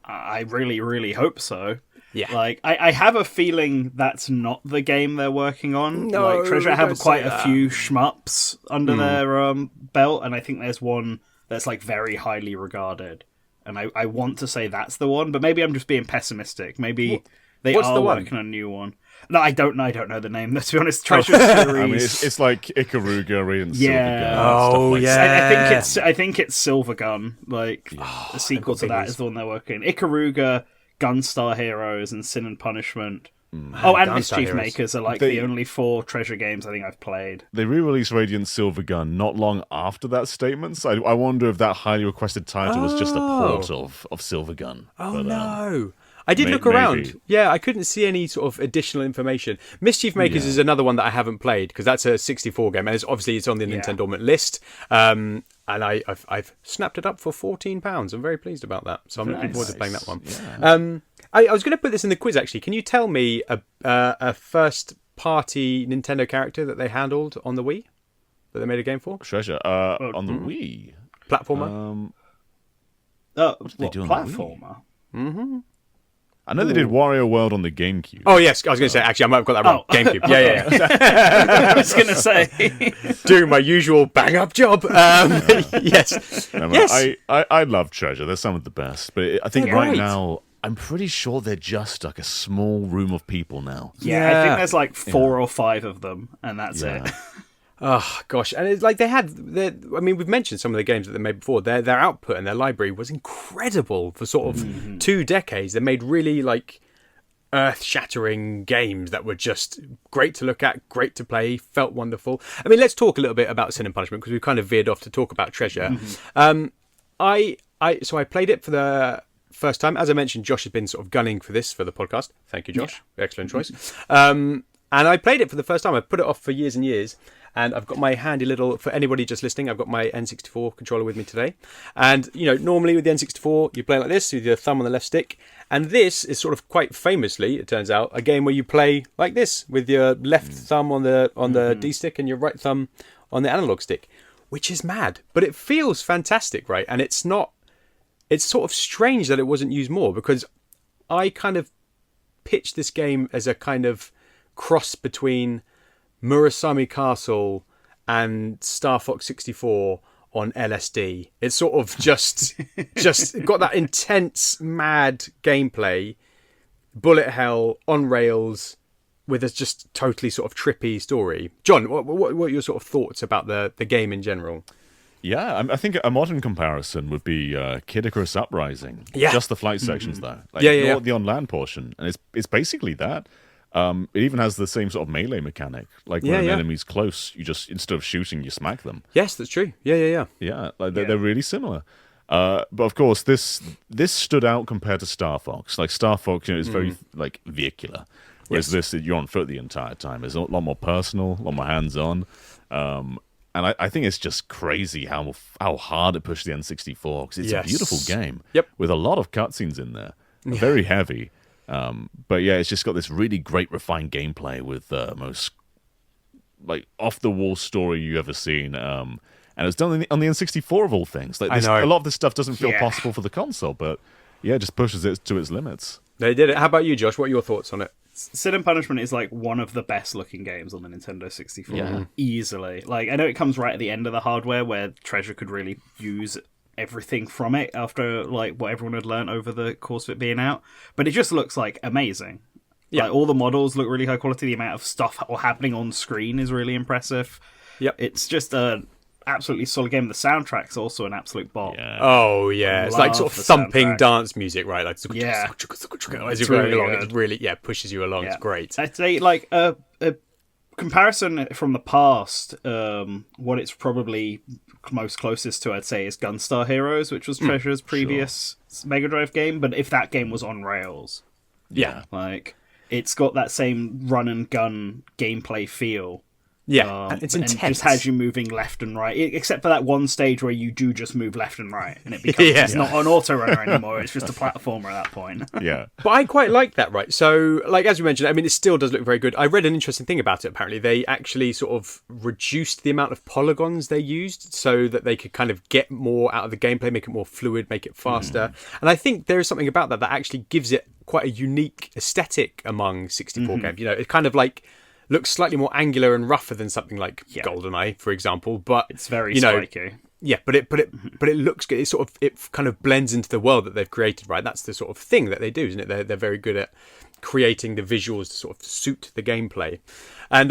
[SPEAKER 3] I really, really hope so.
[SPEAKER 1] Yeah.
[SPEAKER 3] Like, I have a feeling that's not the game they're working on.
[SPEAKER 1] No,
[SPEAKER 3] like, Treasure have
[SPEAKER 1] don't
[SPEAKER 3] quite
[SPEAKER 1] say
[SPEAKER 3] a
[SPEAKER 1] that.
[SPEAKER 3] few shmups under their belt, and I think there's one that's like very highly regarded. And I want to say that's the one, but maybe I'm just being pessimistic. Maybe they
[SPEAKER 1] what's
[SPEAKER 3] are
[SPEAKER 1] the one?
[SPEAKER 3] working on a new one. No, I don't know. I don't know the name. To be honest, Treasure series.
[SPEAKER 2] I mean, it's like Ikaruga, Radiant
[SPEAKER 3] Yeah.
[SPEAKER 2] Silvergun.
[SPEAKER 1] Oh,
[SPEAKER 2] stuff like
[SPEAKER 1] yeah.
[SPEAKER 2] that.
[SPEAKER 3] I think it's Silvergun. Like the sequel to that is the one they're working. Ikaruga, Gunstar Heroes, and Sin and Punishment. Oh, and
[SPEAKER 1] Gunstar
[SPEAKER 3] Mischief
[SPEAKER 1] Heroes.
[SPEAKER 3] Makers are like the only 4 Treasure games I think I've played.
[SPEAKER 2] They re-released Radiant Silvergun not long after that statement, so I wonder if that highly requested title was just a port of Silvergun.
[SPEAKER 1] Oh
[SPEAKER 2] But,
[SPEAKER 1] no. I did look
[SPEAKER 2] maybe.
[SPEAKER 1] around. Yeah, I couldn't see any sort of additional information. Mischief Makers is another one that I haven't played because that's a 64 game, and it's on the NintenDormant list. And I've snapped it up for £14. I'm very pleased about that, so I'm looking forward to playing that one.
[SPEAKER 2] Yeah.
[SPEAKER 1] I was going to put this in the quiz actually. Can you tell me a first-party Nintendo character that they handled on the Wii that they made a game for?
[SPEAKER 2] Treasure on the Wii.
[SPEAKER 1] Platformer.
[SPEAKER 2] did they do on the Wii?
[SPEAKER 3] Platformer.
[SPEAKER 2] I know they did Wario World on the GameCube.
[SPEAKER 1] Oh yes, I was going to say. Actually, I might have got that wrong. GameCube. Yeah.
[SPEAKER 3] I was gonna say.
[SPEAKER 1] Doing my usual bang-up job. Yes.
[SPEAKER 2] No, man,
[SPEAKER 1] Yes.
[SPEAKER 2] I love Treasure. They're some of the best. But I think
[SPEAKER 1] They're
[SPEAKER 2] right
[SPEAKER 1] great.
[SPEAKER 2] now, I'm pretty sure they're just like a small room of people now.
[SPEAKER 3] Yeah, I think there's like 4 or 5 of them, and that's
[SPEAKER 2] Yeah.
[SPEAKER 3] it.
[SPEAKER 1] Oh gosh, and it's like I mean, we've mentioned some of the games that they made before. Their output and their library was incredible for sort of 2 decades. They made really like earth-shattering games that were just great to look at, great to play, felt wonderful. I mean, let's talk a little bit about Sin and Punishment because we've kind of veered off to talk about Treasure. I played it for the first time. As I mentioned, Josh has been sort of gunning for this for the podcast. Thank you, Josh. Excellent choice. And I played it for the first time. I put it off for years and years. And I've got my handy little, for anybody just listening, I've got my N64 controller with me today. And, you know, normally with the N64, you play like this with your thumb on the left stick. And this is sort of quite famously, it turns out, a game where you play like this with your left thumb on the D-stick and your right thumb on the analog stick, which is mad. But it feels fantastic, right? And it's sort of strange that it wasn't used more because I kind of pitched this game as a kind of cross between Murasami Castle and Star Fox 64 on LSD. It's sort of just got that intense, mad gameplay, bullet hell on rails, with a just totally sort of trippy story. John, what are your sort of thoughts about the game in general?
[SPEAKER 2] Yeah, I think a modern comparison would be Kid Icarus Uprising.
[SPEAKER 1] Yeah.
[SPEAKER 2] Just the flight sections, though. Like,
[SPEAKER 1] Yeah.
[SPEAKER 2] The on-land portion. And it's basically that. It even has the same sort of melee mechanic. Like when an enemy's close, you just, instead of shooting, you smack them.
[SPEAKER 1] Yes, that's true. Yeah.
[SPEAKER 2] Yeah, like they're really similar. But of course, this stood out compared to Star Fox. Like Star Fox, is very like vehicular, whereas this, you're on foot the entire time. It's a lot more personal, a lot more hands-on. And I think it's just crazy how hard it pushed the N64 because it's a beautiful game.
[SPEAKER 1] Yep.
[SPEAKER 2] With a lot of cutscenes in there, very heavy. But yeah, it's just got this really great refined gameplay with the most like off-the-wall story you ever seen. And it's done on the N64 of all things. Like this, a lot of this stuff doesn't feel possible for the console, but yeah, it just pushes it to its limits.
[SPEAKER 1] They did it. How about you, Josh? What are your thoughts on it?
[SPEAKER 3] Sin and Punishment is like one of the best looking games on the Nintendo 64. Easily. Like, I know it comes right at the end of the hardware where Treasure could really use everything from it after like what everyone had learned over the course of it being out, but it just looks like amazing.
[SPEAKER 1] Yeah.
[SPEAKER 3] Like, all the models look really high quality. The amount of stuff happening on screen is really impressive.
[SPEAKER 1] Yep.
[SPEAKER 3] It's just a absolutely solid game. The soundtrack's also an absolute bop.
[SPEAKER 2] Yeah.
[SPEAKER 1] Oh yeah, it's like sort of thumping dance music, right? Like as you're going along, it really pushes you along. It's great.
[SPEAKER 3] I'd say like a comparison from the past. What it's probably most closest to, I'd say, is Gunstar Heroes, which was Treasure's previous Mega Drive game. But if that game was on rails, like it's got that same run and gun gameplay feel.
[SPEAKER 1] Yeah, it's intense.
[SPEAKER 3] And it just has you moving left and right, except for that one stage where you do just move left and right, and it becomes it's not an auto runner anymore. It's just a platformer at that point.
[SPEAKER 2] Yeah,
[SPEAKER 1] but I quite like that, right? So, like as we mentioned, I mean, it still does look very good. I read an interesting thing about it. Apparently, they actually sort of reduced the amount of polygons they used so that they could kind of get more out of the gameplay, make it more fluid, make it faster. And I think there is something about that actually gives it quite a unique aesthetic among 64 games. You know, it kind of like looks slightly more angular and rougher than something like GoldenEye, for example. But
[SPEAKER 3] it's very spiky.
[SPEAKER 1] Yeah, but it looks good. It kind of blends into the world that they've created, right? That's the sort of thing that they do, isn't it? They're very good at creating the visuals to sort of suit the gameplay. And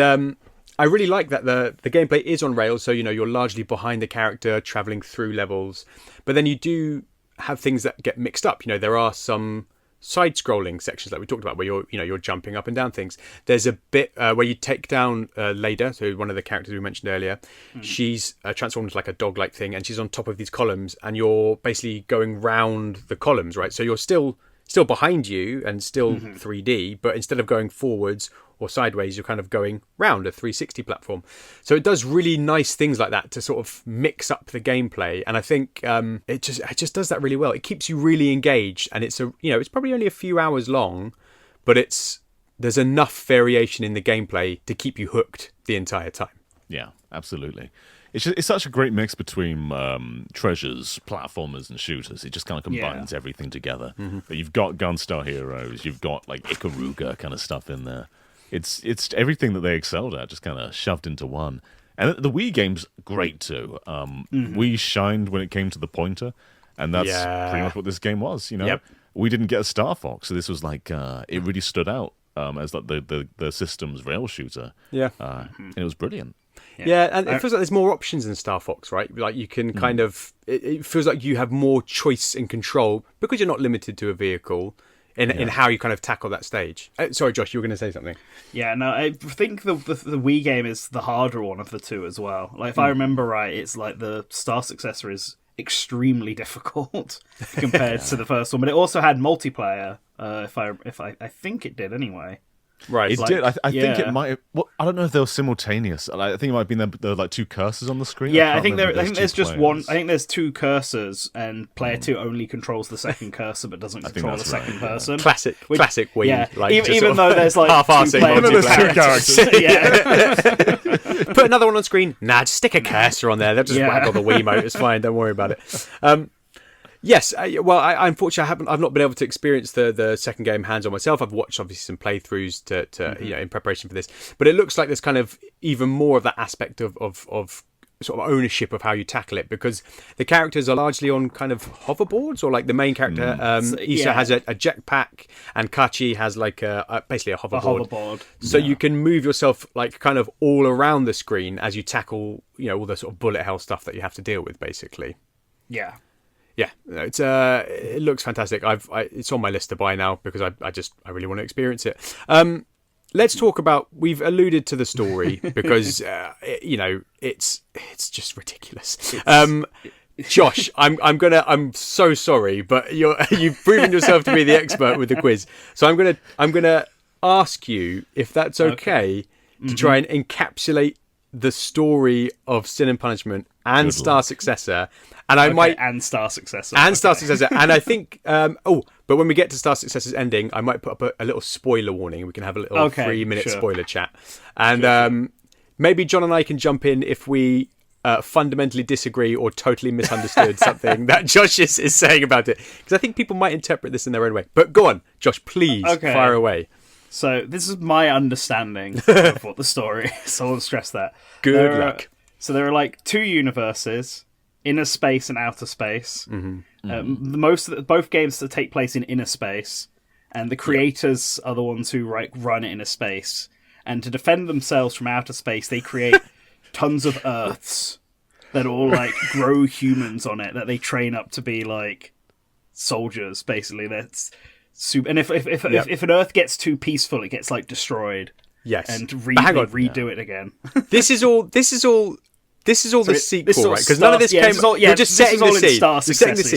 [SPEAKER 1] I really like that the gameplay is on rails, so you're largely behind the character, traveling through levels. But then you do have things that get mixed up. There are some side-scrolling sections like we talked about where you're jumping up and down things. There's a bit where you take down Leda, so one of the characters we mentioned earlier. She's transformed into like a dog-like thing, and she's on top of these columns, and you're basically going round the columns, right? So you're still behind you and still 3D, but instead of going forwards or sideways, you're kind of going round a 360 platform. So it does really nice things like that to sort of mix up the gameplay, and I think it just does that really well. It keeps you really engaged, and it's it's probably only a few hours long, but there's enough variation in the gameplay to keep you hooked the entire time.
[SPEAKER 2] Yeah, absolutely. It's such a great mix between treasures, platformers, and shooters. It just kind of combines everything together. But you've got Gunstar Heroes, you've got like Ikaruga kind of stuff in there. It's everything that they excelled at, just kind of shoved into one. And the Wii game's great too. Wii shined when it came to the pointer, and that's pretty much what this game was. We didn't get a Star Fox, so this was like it really stood out as like the system's rail shooter. And it was brilliant.
[SPEAKER 1] Yeah, and it feels like there's more options in Star Fox, right? Like you can kind of, it feels like you have more choice and control because you're not limited to a vehicle in how you kind of tackle that stage. Sorry, Josh, you were going to say something.
[SPEAKER 3] Yeah, no, I think the Wii game is the harder one of the two as well. Like if I remember right, it's like the Star Successor is extremely difficult compared to the first one, but it also had multiplayer. If I think it did anyway.
[SPEAKER 1] Right,
[SPEAKER 2] it did. I think it might. Well, I don't know if they were simultaneous. I think it might have been there were like two cursors on the screen.
[SPEAKER 3] Yeah, I think there's just one. I think there's two cursors, and player 2 only controls the second cursor, but doesn't control the second person.
[SPEAKER 1] Classic Wii.
[SPEAKER 3] Yeah,
[SPEAKER 1] like,
[SPEAKER 3] even though there's like
[SPEAKER 1] half-arsing
[SPEAKER 3] characters.
[SPEAKER 1] Put another one on screen. Nah, just stick a cursor on there. They'll just waggle the Wiimote. It's fine. Don't worry about it. Yes, well, I unfortunately I've not been able to experience the second game hands-on myself. I've watched obviously some playthroughs to in preparation for this, but it looks like there's kind of even more of that aspect of sort of ownership of how you tackle it, because the characters are largely on kind of hoverboards, or like the main character Issa has a jetpack, and Kachi has like basically a hoverboard. So you can move yourself like kind of all around the screen as you tackle all the sort of bullet hell stuff that you have to deal with, basically.
[SPEAKER 3] Yeah.
[SPEAKER 1] Yeah, it looks fantastic. It's on my list to buy now because I really want to experience it. Let's talk about. We've alluded to the story because it's just ridiculous. Josh, I'm so sorry, but you've proven yourself to be the expert with the quiz. So I'm gonna ask you if that's okay to try and encapsulate the story of Sin and Punishment and Star Successor, and
[SPEAKER 3] and Star Successor
[SPEAKER 1] and I think but when we get to Star Successor's ending, I might put up a little spoiler warning. We can have a little 3-minute spoiler chat, and maybe John and I can jump in if we fundamentally disagree or totally misunderstood something that Josh is saying about it, because I think people might interpret this in their own way. But go on, Josh, please fire away.
[SPEAKER 3] So this is my understanding of what the story is. So I'll stress that.
[SPEAKER 1] Good luck.
[SPEAKER 3] So there are like two universes, inner space and outer space. Both games that take place in inner space, and the creators are the ones who run it in a space. And to defend themselves from outer space, they create tons of Earths that all like grow humans on it that they train up to be like soldiers. Basically, that's super. And if an Earth gets too peaceful, it gets like destroyed.
[SPEAKER 1] Yes,
[SPEAKER 3] and redo it again. This is all
[SPEAKER 1] the sequel, right? Because none of this came. You're just setting the scene.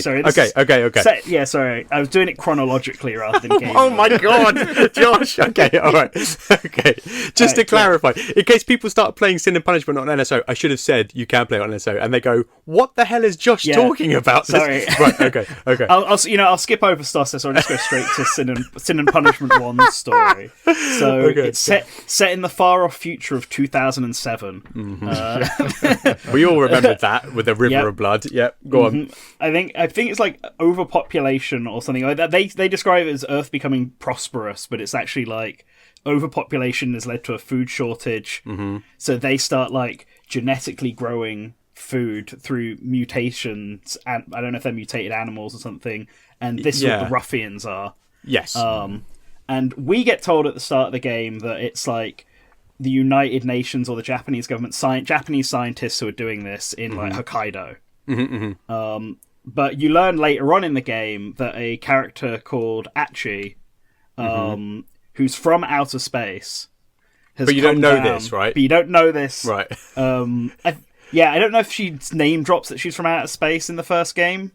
[SPEAKER 1] Sorry.
[SPEAKER 3] Okay. Sorry. I was doing it chronologically rather than game.
[SPEAKER 1] Oh my god, Josh. Okay, all right. Okay. Just to clarify, in case people start playing Sin and Punishment on NSO, I should have said you can play it on NSO, and they go, "What the hell is Josh talking about?"
[SPEAKER 3] Sorry.
[SPEAKER 1] Right. Okay.
[SPEAKER 3] I'll skip over stuff, so I'll just go straight to Sin and Punishment 1's story. So it's set in the far off future of 2007.
[SPEAKER 1] Mm-hmm. We all remembered that with the river of blood. Yep, go on.
[SPEAKER 3] I think it's like overpopulation or something like that. They describe it as Earth becoming prosperous, but it's actually like overpopulation has led to a food shortage. Mm-hmm. So they start like genetically growing food through mutations, and I don't know if they're mutated animals or something. And this is what the ruffians are.
[SPEAKER 1] Yes.
[SPEAKER 3] And we get told at the start of the game that it's like the United Nations or the Japanese government, Japanese scientists who are doing this in like Hokkaido. Mm-hmm. But you learn later on in the game that a character called Achi, who's from outer space, has
[SPEAKER 1] but you don't know this, right?
[SPEAKER 3] But you don't know this,
[SPEAKER 1] right?
[SPEAKER 3] I don't know if she name drops that she's from outer space in the first game.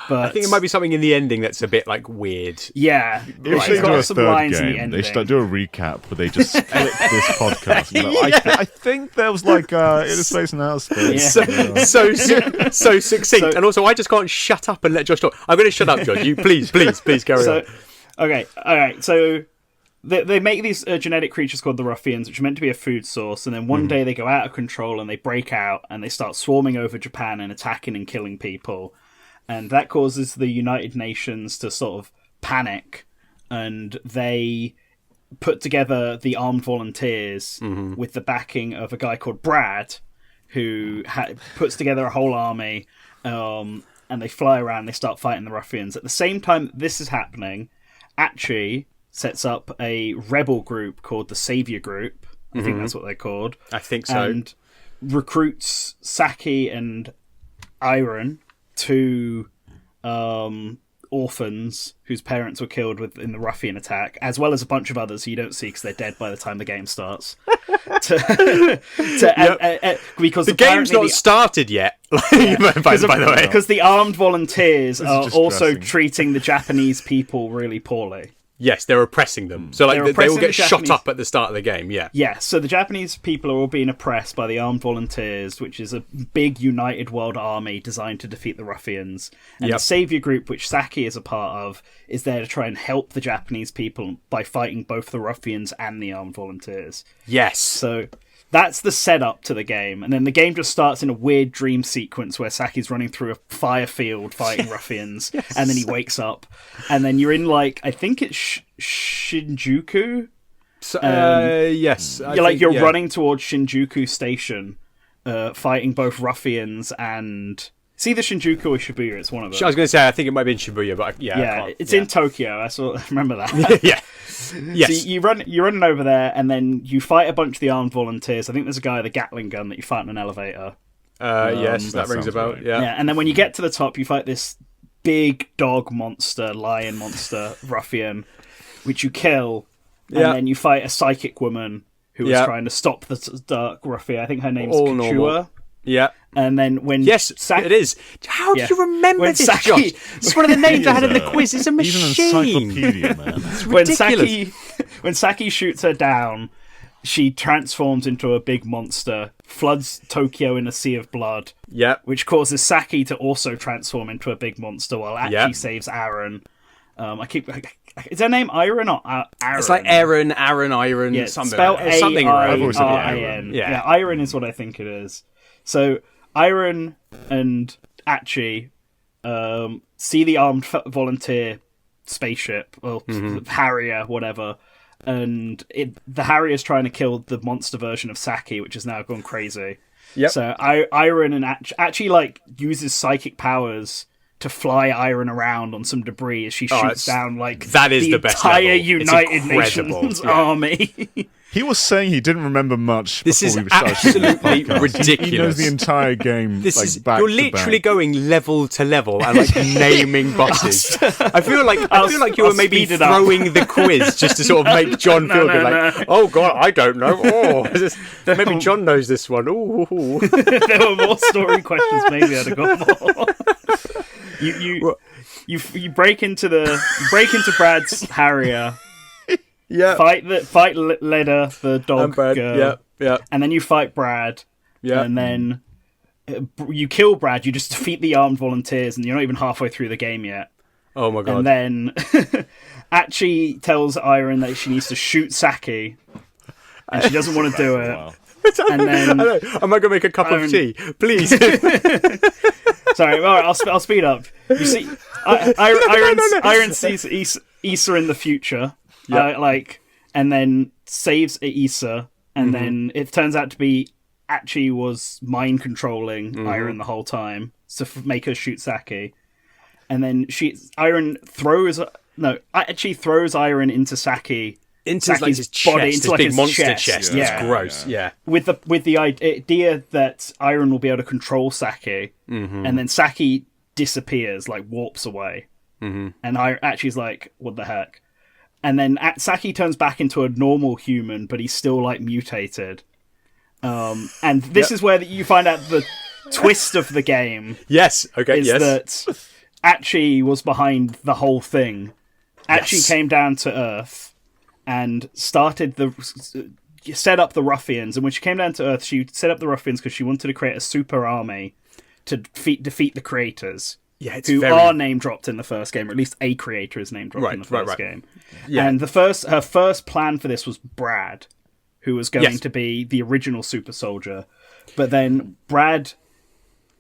[SPEAKER 3] But
[SPEAKER 1] I think it might be something in the ending that's a bit like weird.
[SPEAKER 3] Yeah,
[SPEAKER 2] if they do a third game, they do a recap, but they just split this podcast. I think there was like inner space and outer space.
[SPEAKER 1] So succinct, and also I just can't shut up and let Josh talk. I'm going to shut up, Josh. You please carry on.
[SPEAKER 3] Okay, all right. So they make these genetic creatures called the ruffians, which are meant to be a food source, and then one day they go out of control and they break out and they start swarming over Japan and attacking and killing people. And that causes the United Nations to sort of panic, and they put together the armed volunteers with the backing of a guy called Brad, who puts together a whole army, and they fly around, they start fighting the ruffians. At the same time that this is happening, Achi sets up a rebel group called the Savior Group. I think that's what they're called.
[SPEAKER 1] I think so.
[SPEAKER 3] And recruits Saki and Iron, two orphans whose parents were killed in the ruffian attack, as well as a bunch of others who you don't see because they're dead by the time the game starts. Because
[SPEAKER 1] the game's not started yet, by the way.
[SPEAKER 3] Because the armed volunteers are also treating the Japanese people really poorly.
[SPEAKER 1] Yes, they're oppressing them. So they all get shot up at the start of the game, yeah.
[SPEAKER 3] Yeah, so the Japanese people are all being oppressed by the armed volunteers, which is a big united world army designed to defeat the ruffians. And the Savior Group, which Saki is a part of, is there to try and help the Japanese people by fighting both the ruffians and the armed volunteers.
[SPEAKER 1] Yes.
[SPEAKER 3] So that's the setup to the game. And then the game just starts in a weird dream sequence where Saki's running through a fire field fighting ruffians, and then he wakes up. And then you're in, like, I think it's Shinjuku?
[SPEAKER 1] Yes.
[SPEAKER 3] You're running towards Shinjuku Station, fighting both ruffians and... It's either Shinjuku or Shibuya, it's one of them.
[SPEAKER 1] I was going to say, I think it might be in Shibuya, but
[SPEAKER 3] it's in Tokyo, I remember that.
[SPEAKER 1] Yeah. Yes.
[SPEAKER 3] So you're running over there, and then you fight a bunch of the armed volunteers. I think there's a guy with a Gatling gun that you fight in an elevator.
[SPEAKER 1] Yes, that rings a bell. Right. Yeah.
[SPEAKER 3] And then when you get to the top, you fight this big dog monster, lion monster, ruffian, which you kill, and then you fight a psychic woman who is trying to stop the dark ruffian. I think her name's Kachua.
[SPEAKER 1] Yeah.
[SPEAKER 3] And then when
[SPEAKER 1] it is. How do you remember this, Josh? It's one of the names I had in the quiz. It's a machine.
[SPEAKER 2] He's an encyclopedia, man.
[SPEAKER 1] It's ridiculous.
[SPEAKER 3] When Saki shoots her down, she transforms into a big monster, floods Tokyo in a sea of blood.
[SPEAKER 1] Yeah.
[SPEAKER 3] Which causes Saki to also transform into a big monster while Achi saves Aaron. Is her name Iron or Aaron?
[SPEAKER 1] It's like Aaron, Iron,
[SPEAKER 3] yeah,
[SPEAKER 1] something.
[SPEAKER 3] Spelled
[SPEAKER 1] A-I-R-A-N.
[SPEAKER 3] Yeah, Iron is what I think it is. So Iron and Achi see the armed volunteer spaceship, or Harrier, whatever, and the Harrier's trying to kill the monster version of Saki, which has now gone crazy. Yep. So Iron and Achi like uses psychic powers to fly Iron around on some debris as she shoots down like
[SPEAKER 1] that is the best
[SPEAKER 3] entire
[SPEAKER 1] level.
[SPEAKER 3] United Nations army.
[SPEAKER 2] He was saying he didn't remember much.
[SPEAKER 1] This is
[SPEAKER 2] before we
[SPEAKER 1] absolutely ridiculous.
[SPEAKER 2] He knows the entire game.
[SPEAKER 1] This
[SPEAKER 2] like,
[SPEAKER 1] is
[SPEAKER 2] back
[SPEAKER 1] you're
[SPEAKER 2] to
[SPEAKER 1] literally
[SPEAKER 2] back.
[SPEAKER 1] going level to level and like naming bosses. I feel like you were maybe throwing the quiz just to sort of make John feel good. Like, oh god, I don't know. Oh, maybe John knows this one. Ooh.
[SPEAKER 3] There were more story questions. Maybe I'd have got more. You break into Brad's Harrier.
[SPEAKER 1] Yeah.
[SPEAKER 3] Fight Leda, the dog
[SPEAKER 1] Brad.
[SPEAKER 3] girl.
[SPEAKER 1] Yeah.
[SPEAKER 3] And then you fight Brad.
[SPEAKER 1] Yeah.
[SPEAKER 3] And then you kill Brad. You just defeat the armed volunteers, and you're not even halfway through the game yet.
[SPEAKER 1] Oh my god.
[SPEAKER 3] And then Achi tells Iron that she needs to shoot Saki, and she doesn't want to do it.
[SPEAKER 2] Wow.
[SPEAKER 3] And then
[SPEAKER 1] am I going to make a cup of tea? Please.
[SPEAKER 3] Sorry, all right, I'll speed up. You see, Iron sees Issa in the future. And then saves Issa, and then it turns out to be Achi was mind controlling Iron the whole time to make her shoot Saki, and then Achi throws Iron into Saki.
[SPEAKER 1] Into
[SPEAKER 3] Saki's
[SPEAKER 1] his
[SPEAKER 3] body,
[SPEAKER 1] chest,
[SPEAKER 3] into
[SPEAKER 1] this big
[SPEAKER 3] his
[SPEAKER 1] monster
[SPEAKER 3] chest.
[SPEAKER 1] chest.
[SPEAKER 3] Yeah.
[SPEAKER 1] It's gross. Yeah.
[SPEAKER 3] With the idea that Iron will be able to control Saki, and then Saki disappears, like warps away, and Achi's like, "What the heck?" And then Saki turns back into a normal human, but he's still like mutated. And this is where you find out the twist of the game.
[SPEAKER 1] Yes. Okay.
[SPEAKER 3] Is that Achi was behind the whole thing. Achi came down to Earth and started set up the ruffians. And when she came down to Earth, she set up the ruffians because she wanted to create a super army to defeat the creators.
[SPEAKER 1] Yeah,
[SPEAKER 3] are name dropped in the first game, or at least a creator is name dropped in the first game.
[SPEAKER 1] Yeah.
[SPEAKER 3] And her first plan for this was Brad, who was going to be the original super soldier. But then Brad,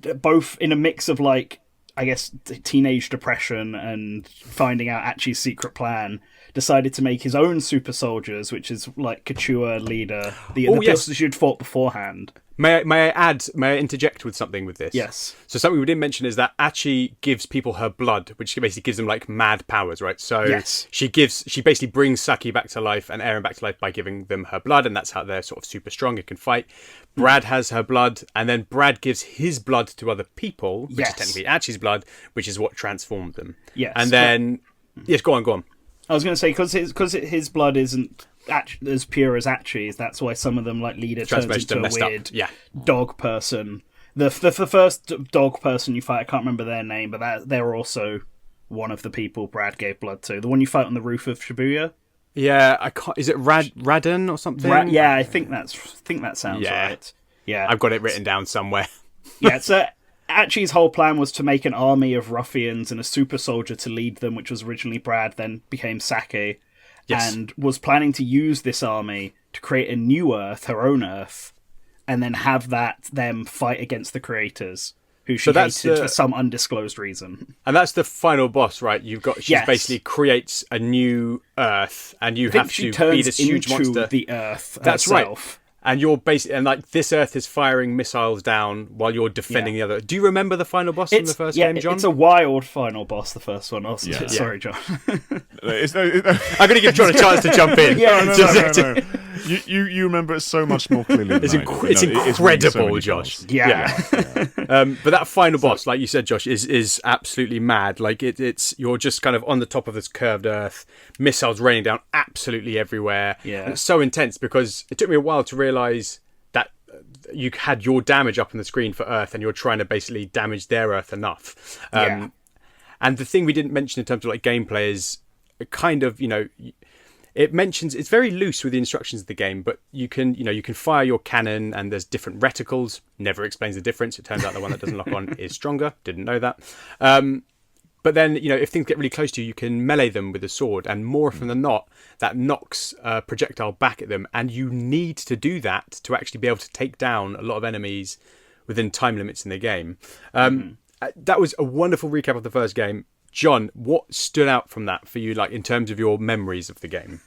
[SPEAKER 3] both in a mix of like, I guess, teenage depression and finding out Achi's secret plan, decided to make his own super soldiers, which is like Couture, Leader, the persons you'd fought beforehand.
[SPEAKER 1] May I interject with something with this?
[SPEAKER 3] Yes.
[SPEAKER 1] So something we didn't mention is that Achi gives people her blood, which basically gives them like mad powers, right? So she basically brings Saki back to life and Eren back to life by giving them her blood, and that's how they're sort of super strong and can fight. Brad has her blood, and then Brad gives his blood to other people, which is technically Achi's blood, which is what transformed them.
[SPEAKER 3] Yes.
[SPEAKER 1] And then go on.
[SPEAKER 3] I was going to say, because his blood isn't as pure as Achi's, that's why some of them, like Leader, turns into a weird dog person. The first dog person you fight, I can't remember their name, but they're also one of the people Brad gave blood to. The one you fight on the roof of Shibuya.
[SPEAKER 1] Yeah, I can't. Is it Radon or something?
[SPEAKER 3] I think that sounds right. Yeah,
[SPEAKER 1] I've got it written down somewhere.
[SPEAKER 3] Yeah, so Achi's whole plan was to make an army of ruffians and a super soldier to lead them, which was originally Brad, then became Saki, and was planning to use this army to create a new Earth, her own Earth, and then have them fight against the creators, who she hated for some undisclosed reason.
[SPEAKER 1] And that's the final boss, right? She basically creates a new Earth, and you have to be this huge monster.
[SPEAKER 3] The Earth
[SPEAKER 1] That's
[SPEAKER 3] herself.
[SPEAKER 1] Right. And you're basically, and like this Earth is firing missiles down while you're defending the other. Do you remember the final boss from the first game, John?
[SPEAKER 3] It's a wild final boss, the first one. Oh, sorry, John.
[SPEAKER 1] I'm going to give John a chance to jump in.
[SPEAKER 2] No. You remember it so much more clearly.
[SPEAKER 1] It's incredible, Josh.
[SPEAKER 3] Yeah.
[SPEAKER 1] But that final boss, like you said, Josh, is absolutely mad. Like you're just kind of on the top of this curved Earth, missiles raining down absolutely everywhere.
[SPEAKER 3] Yeah.
[SPEAKER 1] And it's so intense because it took me a while to realise that you had your damage up on the screen for Earth, and you're trying to basically damage their Earth enough. And the thing we didn't mention in terms of like gameplay is kind of, it mentions, it's very loose with the instructions of the game, but you can fire your cannon, and there's different reticles. Never explains the difference. It turns out the one that doesn't lock on is stronger. Didn't know that. But then, if things get really close to you, you can melee them with a sword, and more often than not, that knocks a projectile back at them, and you need to do that to actually be able to take down a lot of enemies within time limits in the game. That was a wonderful recap of the first game. John, what stood out from that for you, like in terms of your memories of the game?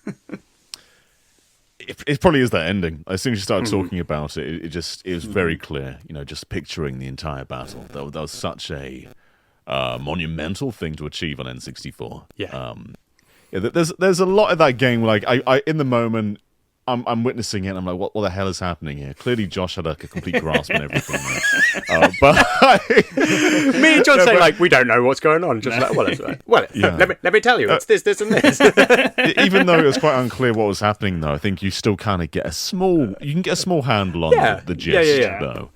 [SPEAKER 2] It probably is that ending. As soon as you started talking about it, it was very clear. Just picturing the entire battle. That was such a monumental thing to achieve on N64.
[SPEAKER 1] Yeah.
[SPEAKER 2] There's a lot of that game. Like I in the moment, I'm witnessing it. And I'm like, what the hell is happening here? Clearly, Josh had like a complete grasp on everything.
[SPEAKER 1] Me and John say like, we don't know what's going on. Just let me tell you, it's this and this.
[SPEAKER 2] Even though it was quite unclear what was happening, though, I think you still kind of get a small handle on the gist, though.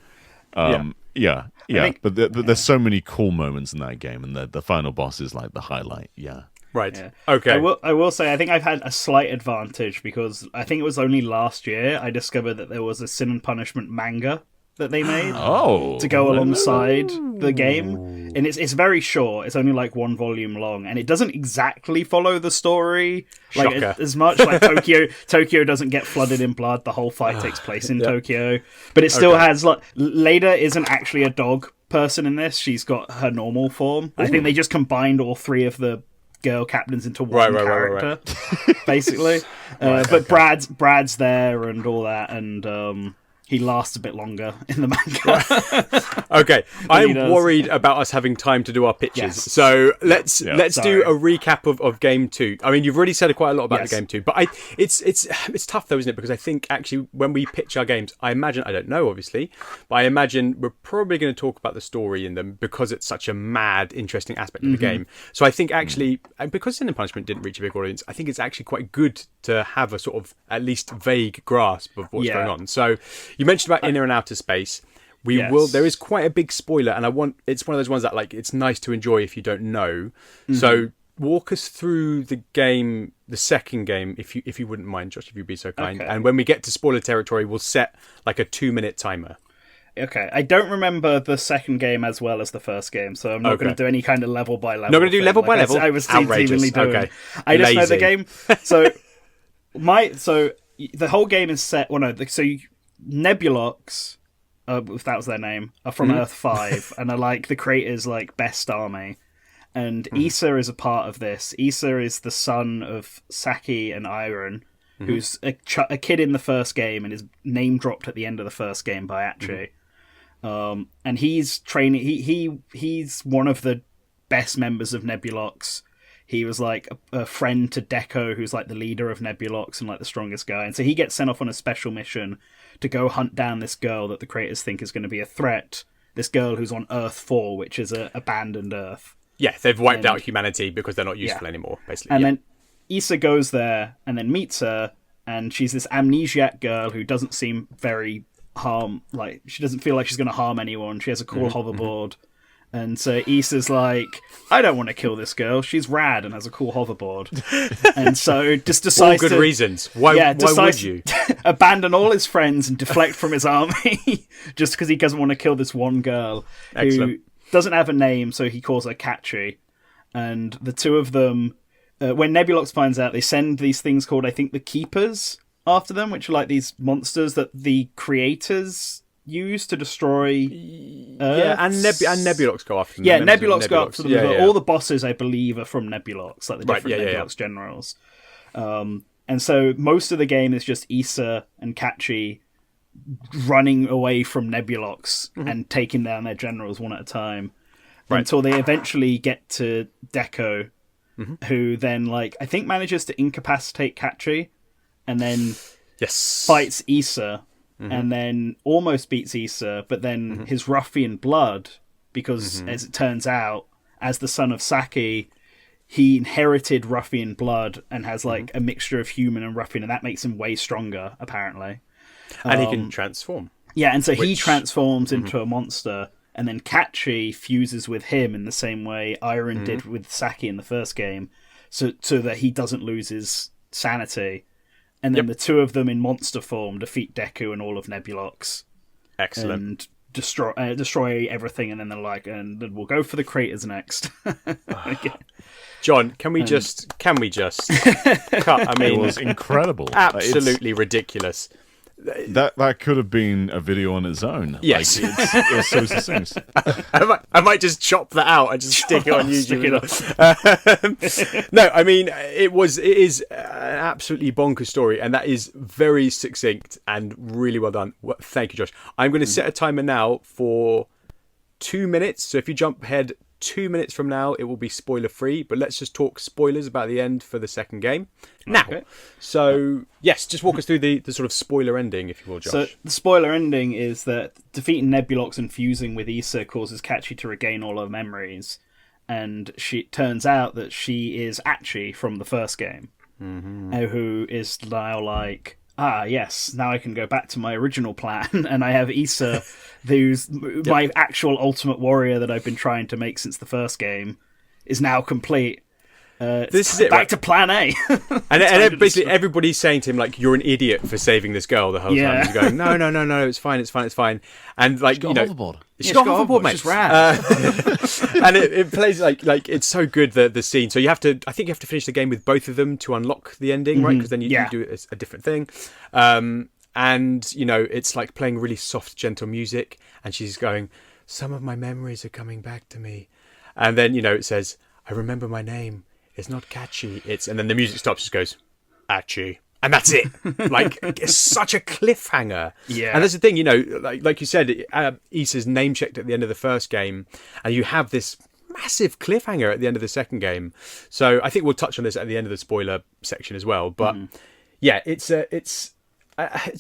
[SPEAKER 2] But there's so many cool moments in that game, and the final boss is like the highlight. Yeah.
[SPEAKER 1] Right.
[SPEAKER 3] Yeah.
[SPEAKER 1] Okay.
[SPEAKER 3] I will say I think I've had a slight advantage because I think it was only last year I discovered that there was a Sin and Punishment manga that they made to go alongside the game, and it's very short. It's only like 1 volume long, and it doesn't exactly follow the story as much. Like Tokyo doesn't get flooded in blood. The whole fight takes place in Tokyo, but it still has like Leda isn't actually a dog person in this. She's got her normal form. I think they just combined all 3 of the girl captains into one character, basically. But Brad's there and all that, and he lasts a bit longer in the manga.
[SPEAKER 1] Okay, I'm worried about us having time to do our pitches, so let's do a recap of Game 2. I mean, you've already said quite a lot about the Game 2, but it's tough though, isn't it? Because I think actually when we pitch our games, I don't know obviously, but I imagine we're probably going to talk about the story in them because it's such a mad, interesting aspect of the game. So I think actually, and because Sin and Punishment didn't reach a big audience, I think it's actually quite good to have a sort of at least vague grasp of what's going on. So you mentioned about Inner and Outer Space. There is quite a big spoiler, and it's one of those ones that like it's nice to enjoy if you don't know. So walk us through the second game, if you wouldn't mind, Josh, if you'd be so kind. Okay. And when we get to spoiler territory, we'll set like a 2-minute timer.
[SPEAKER 3] Okay, I don't remember the second game as well as the first game, so I'm not going to do any kind of level by level.
[SPEAKER 1] Not going to do level by level.
[SPEAKER 3] I was seemingly doing. Okay. I just know the game. So the whole game is set. Well, no. So Nebulox, if that was their name, are from Earth 5 and are like the creators' like best army. And Issa is a part of this. Issa is the son of Saki and Iron, who's a kid in the first game and is name dropped at the end of the first game by Atri. And he's training. He's one of the best members of Nebulox. He was like a friend to Deco, who's like the leader of Nebulox and like the strongest guy. And so he gets sent off on a special mission to go hunt down this girl that the creators think is going to be a threat. This girl who's on Earth 4, which is an abandoned Earth.
[SPEAKER 1] Yeah, they've wiped out humanity because they're not useful anymore, basically.
[SPEAKER 3] And then Issa goes there and then meets her, and she's this amnesiac girl who doesn't seem very she doesn't feel like she's going to harm anyone. She has a cool hoverboard. And so Issa's like, I don't want to kill this girl. She's rad and has a cool hoverboard. And so just decides
[SPEAKER 1] all good reasons. Why would you?
[SPEAKER 3] Abandon all his friends and deflect from his army just because he doesn't want to kill this one girl who doesn't have a name, so he calls her Catchy. And the two of them, when Nebulox finds out, they send these things called, I think, the Keepers after them, which are like these monsters that the creators use to destroy Earth.
[SPEAKER 1] Yeah, and Nebulox go after them.
[SPEAKER 3] Yeah, Nebulox go after them. All the bosses, I believe, are from Nebulox, like the different Nebulox generals. And so most of the game is just Issa and Catchy running away from Nebulox and taking down their generals one at a time until they eventually get to Deco, who then, like, I think manages to incapacitate Catchy and then fights Issa. And then almost beats Issa, but then his ruffian blood, because as it turns out, as the son of Saki, he inherited ruffian blood and has like a mixture of human and ruffian, and that makes him way stronger, apparently.
[SPEAKER 1] And he can transform.
[SPEAKER 3] Yeah, and so he transforms into a monster, and then Catchy fuses with him in the same way Iron did with Saki in the first game, so that he doesn't lose his sanity. And then the two of them in monster form defeat Deku and all of Nebulox.
[SPEAKER 1] Excellent.
[SPEAKER 3] And destroy everything, and then they're like, and then we'll go for the craters next.
[SPEAKER 1] John, can we just cut? I mean,
[SPEAKER 2] it was incredible.
[SPEAKER 1] Absolutely ridiculous.
[SPEAKER 2] That could have been a video on its own.
[SPEAKER 1] Yes.
[SPEAKER 2] Like, it was so succinct.
[SPEAKER 1] I might just chop that out and just stick it on YouTube. No, I mean, it is an absolutely bonkers story, and that is very succinct and really well done. Thank you, Josh. I'm going to set a timer now for 2 minutes. So if you jump ahead 2 minutes from now, it will be spoiler free, but let's just talk spoilers about the end for the second game. Now, so yes, just walk us through the sort of spoiler ending, if you will, Josh.
[SPEAKER 3] So the spoiler ending is that defeating Nebulox and fusing with Issa causes Catchy to regain all her memories, and turns out that she is Achi from the first game, who is now like, yes, now I can go back to my original plan, and I have Issa, who's my actual ultimate warrior that I've been trying to make since the first game, is now complete.
[SPEAKER 1] This is it,
[SPEAKER 3] back to plan A.
[SPEAKER 1] and basically everybody's saying to him, like, you're an idiot for saving this girl the whole time. He's going, no, it's fine. And like,
[SPEAKER 2] she got hoverboard.
[SPEAKER 1] She got hoverboard, mate.
[SPEAKER 3] It's rad.
[SPEAKER 1] And it plays like it's so good, the scene. So I think you have to finish the game with both of them to unlock the ending, right? Because then you do a different thing. And it's like playing really soft, gentle music, and she's going, some of my memories are coming back to me. And then, it says, I remember my name. It's not Catchy. And then the music stops, just goes, Achi. And that's it. Like, it's such a cliffhanger.
[SPEAKER 3] Yeah.
[SPEAKER 1] And that's the thing, like you said, Issa's name checked at the end of the first game, and you have this massive cliffhanger at the end of the second game. So I think we'll touch on this at the end of the spoiler section as well. But yeah, it's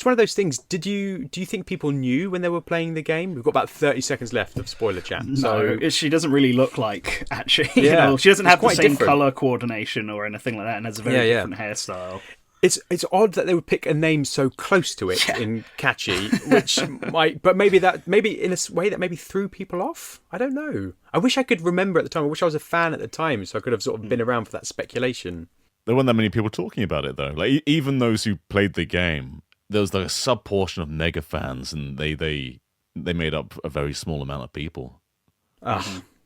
[SPEAKER 1] one of those things. Do you think people knew when they were playing the game? We've got about 30 seconds left of spoiler chat.
[SPEAKER 3] No, she doesn't really look like Achi.
[SPEAKER 1] Yeah,
[SPEAKER 3] she doesn't have the same
[SPEAKER 1] different
[SPEAKER 3] color coordination or anything like that, and has a very different hairstyle.
[SPEAKER 1] It's odd that they would pick a name so close to it in Catchy, which but maybe in a way that maybe threw people off. I don't know. I wish I could remember at the time. I wish I was a fan at the time, so I could have sort of been around for that speculation.
[SPEAKER 2] There weren't that many people talking about it, though. Like, even those who played the game, there was like a sub portion of Nega fans, and they made up a very small amount of people.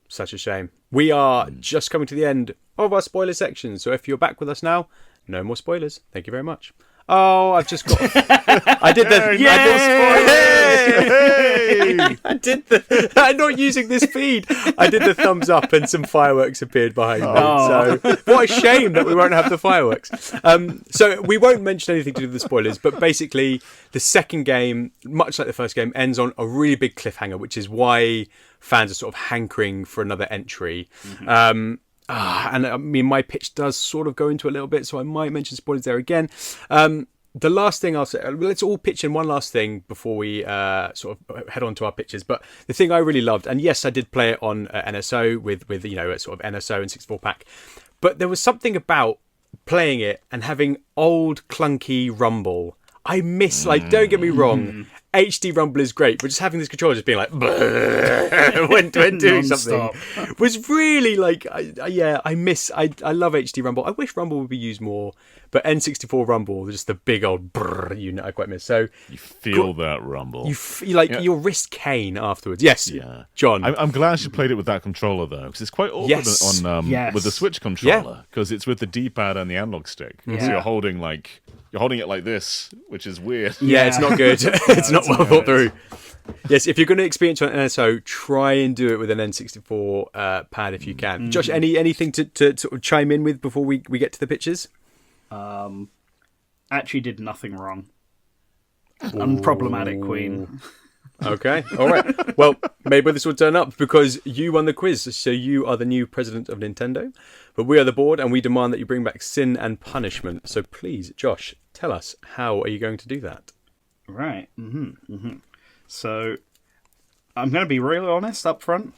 [SPEAKER 1] Such a shame. We are just coming to the end of our spoiler section, so if you're back with us now, no more spoilers. Thank you very much. Oh, I've just got... I did the... I'm not using this feed. I did the thumbs up and some fireworks appeared behind me. So what a shame that we won't have the fireworks. So we won't mention anything to do with the spoilers, but basically the second game, much like the first game, ends on a really big cliffhanger, which is why fans are sort of hankering for another entry. And I mean, my pitch does sort of go into a little bit, so I might mention spoilers there again. The last thing I'll say, let's all pitch in one last thing before we sort of head on to our pitches. But the thing I really loved, and yes, I did play it on NSO with a sort of NSO and 64 pack, but there was something about playing it and having old clunky rumble. I miss, like, don't get me wrong, HD rumble is great, but just having this controller just being like when doing something was really like, I love HD rumble. I wish rumble would be used more, but N64 rumble, just the big old brrr unit, I quite miss. So
[SPEAKER 2] you feel that rumble.
[SPEAKER 1] You feel like your wrist cane afterwards. Yes, John.
[SPEAKER 2] I'm glad you played it with that controller though, because it's quite awkward with the Switch controller, because it's with the D-pad and the analog stick. So you're holding it like this, which is weird.
[SPEAKER 1] Yeah, it's not good. It's not well thought through. Yes, if you're going to experience on NSO, try and do it with an N64 pad if you can. Josh, anything to sort of chime in with before we get to the pictures?
[SPEAKER 3] Actually did nothing wrong. Unproblematic queen.
[SPEAKER 1] Okay, all right. Well, maybe this will turn up because you won the quiz, so you are the new president of Nintendo. But we are the board, and we demand that you bring back sin and punishment. So please, Josh, tell us, how are you going to do that?
[SPEAKER 3] Right. So I'm going to be really honest up front.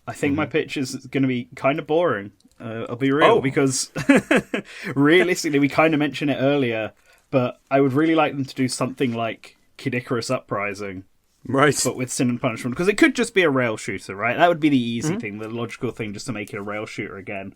[SPEAKER 3] I think my pitch is going to be kind of boring. I'll be real, because realistically, we kind of mentioned it earlier, but I would really like them to do something like Kid Icarus Uprising.
[SPEAKER 1] Right.
[SPEAKER 3] But with sin and punishment, because it could just be a rail shooter, right? That would be the easy thing, the logical thing, just to make it a rail shooter again.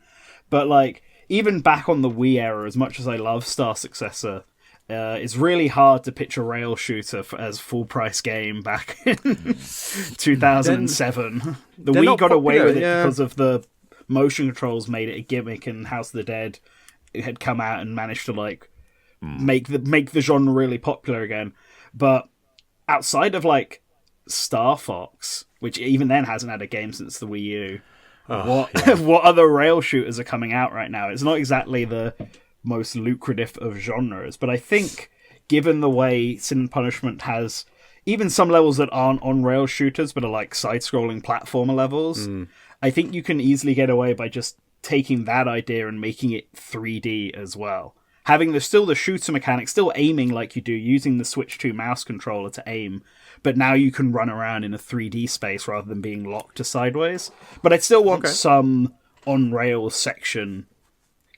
[SPEAKER 3] But, like, even back on the Wii era, as much as I love Star Successor, it's really hard to pitch a rail shooter as full-price game back in 2007. The Wii got away with it because of the motion controls made it a gimmick, and House of the Dead had come out and managed to, like, make the genre really popular again. But outside of, like, Star Fox, which even then hasn't had a game since the Wii U, what other rail shooters are coming out right now? It's not exactly the most lucrative of genres, but I think given the way Sin and Punishment has even some levels that aren't on rail shooters but are like side-scrolling platformer levels, I think you can easily get away by just taking that idea and making it 3D as well. Having still the shooter mechanic, still aiming like you do, using the Switch 2 mouse controller to aim, but now you can run around in a 3D space rather than being locked to sideways. But I still want some on-rails section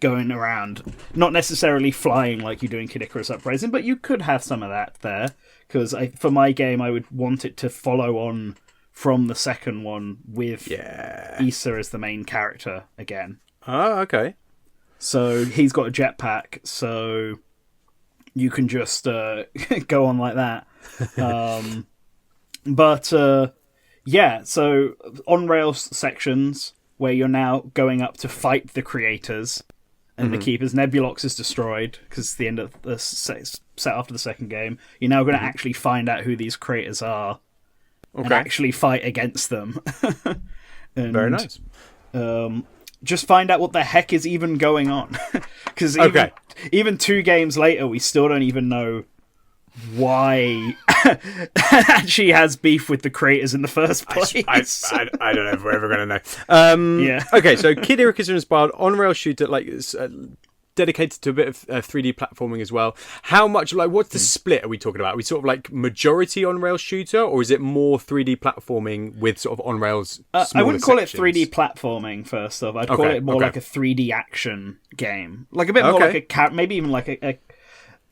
[SPEAKER 3] going around. Not necessarily flying like you do in Kid Icarus Uprising, but you could have some of that there. Because for my game, I would want it to follow on from the second one with Issa as the main character again.
[SPEAKER 1] Oh, okay. So
[SPEAKER 3] he's got a jetpack, so you can just go on like that. So on-rails sections where you're now going up to fight the creators and the keepers. Nebulox is destroyed because it's the end of the set after the second game. You're now going to actually find out who these creators are and actually fight against them.
[SPEAKER 1] Very nice.
[SPEAKER 3] Just find out what the heck is even going on. Because even 2 games later, we still don't even know why she has beef with the creators in the first place.
[SPEAKER 1] I don't know if we're ever going to know. Okay, so Kid Icarus inspired on-rail shooter, like dedicated to a bit of 3D platforming as well. How much, like, what's the split are we talking about? Are we sort of like majority on-rail shooter, or is it more 3D platforming with sort of on-rails?
[SPEAKER 3] I wouldn't call it 3D platforming. First off, I'd call it more like a 3D action game, like a bit more like maybe even like a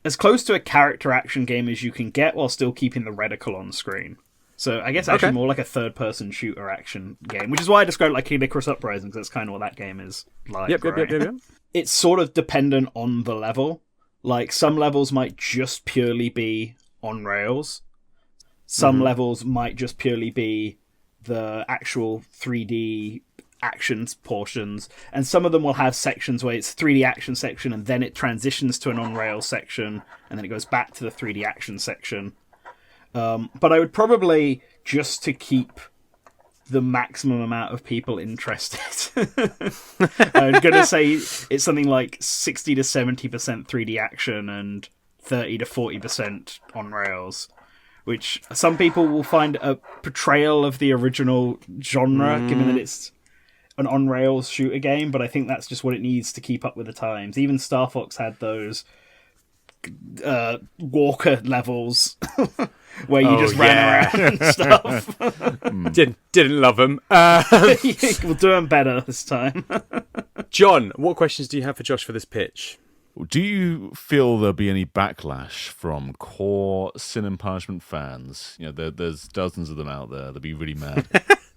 [SPEAKER 3] as close to a character action game as you can get while still keeping the reticle on screen. So I guess actually more like a third-person shooter action game, which is why I describe it like Kid Icarus Uprising, because that's kind of what that game is like. Yep. It's sort of dependent on the level. Like, some levels might just purely be on rails. Some levels might just purely be the actual 3D actions portions. And some of them will have sections where it's 3D action section, and then it transitions to an on-rail section, and then it goes back to the 3D action section. But I would probably, just to keep the maximum amount of people interested, I'm going to say it's something like 60 to 70% 3D action and 30 to 40% on rails, which some people will find a portrayal of the original genre, given that it's an on-rails shooter game, but I think that's just what it needs to keep up with the times. Even Star Fox had those Walker levels where you just ran around and stuff.
[SPEAKER 1] Didn't love them.
[SPEAKER 3] We'll do them better this time.
[SPEAKER 1] John, what questions do you have for Josh for this pitch?
[SPEAKER 2] Do you feel there'll be any backlash from core Sin and Punishment fans? You know, there's dozens of them out there. They'll be really mad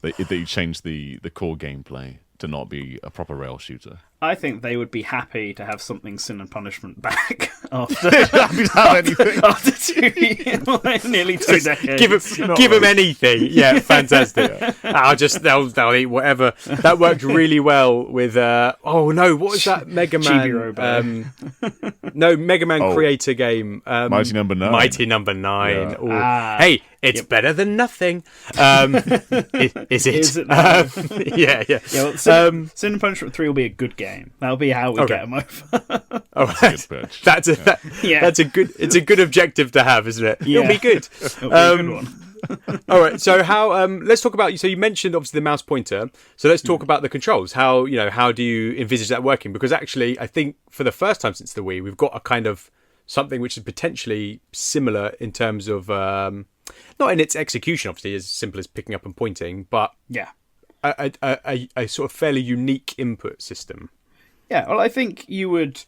[SPEAKER 2] that you change the core gameplay to not be a proper rail shooter.
[SPEAKER 3] I think they would be happy to have something Sin and Punishment back after nearly 2 decades.
[SPEAKER 1] Give them anything. Yeah, fantastic. They'll eat whatever. That worked really well with what was that Mega Man? Mega Man creator game.
[SPEAKER 2] Mighty Number 9.
[SPEAKER 1] Mighty Number 9. Yeah. Hey, it's better than nothing. Is it?
[SPEAKER 3] Is it now?
[SPEAKER 1] Yeah.
[SPEAKER 3] Well, Sin and Punishment 3 will be a good game. That'll be how we get them over.
[SPEAKER 2] That's
[SPEAKER 1] a good objective to have, isn't it?
[SPEAKER 3] Yeah.
[SPEAKER 1] It'll be good.
[SPEAKER 3] It'll be a good one.
[SPEAKER 1] All right. So how? Let's talk about. So you mentioned obviously the mouse pointer. So let's talk about the controls. How do you envisage that working? Because actually, I think for the first time since the Wii, we've got a kind of something which is potentially similar in terms of not in its execution, obviously as simple as picking up and pointing, but a sort of fairly unique input system.
[SPEAKER 3] Yeah, well, I think it would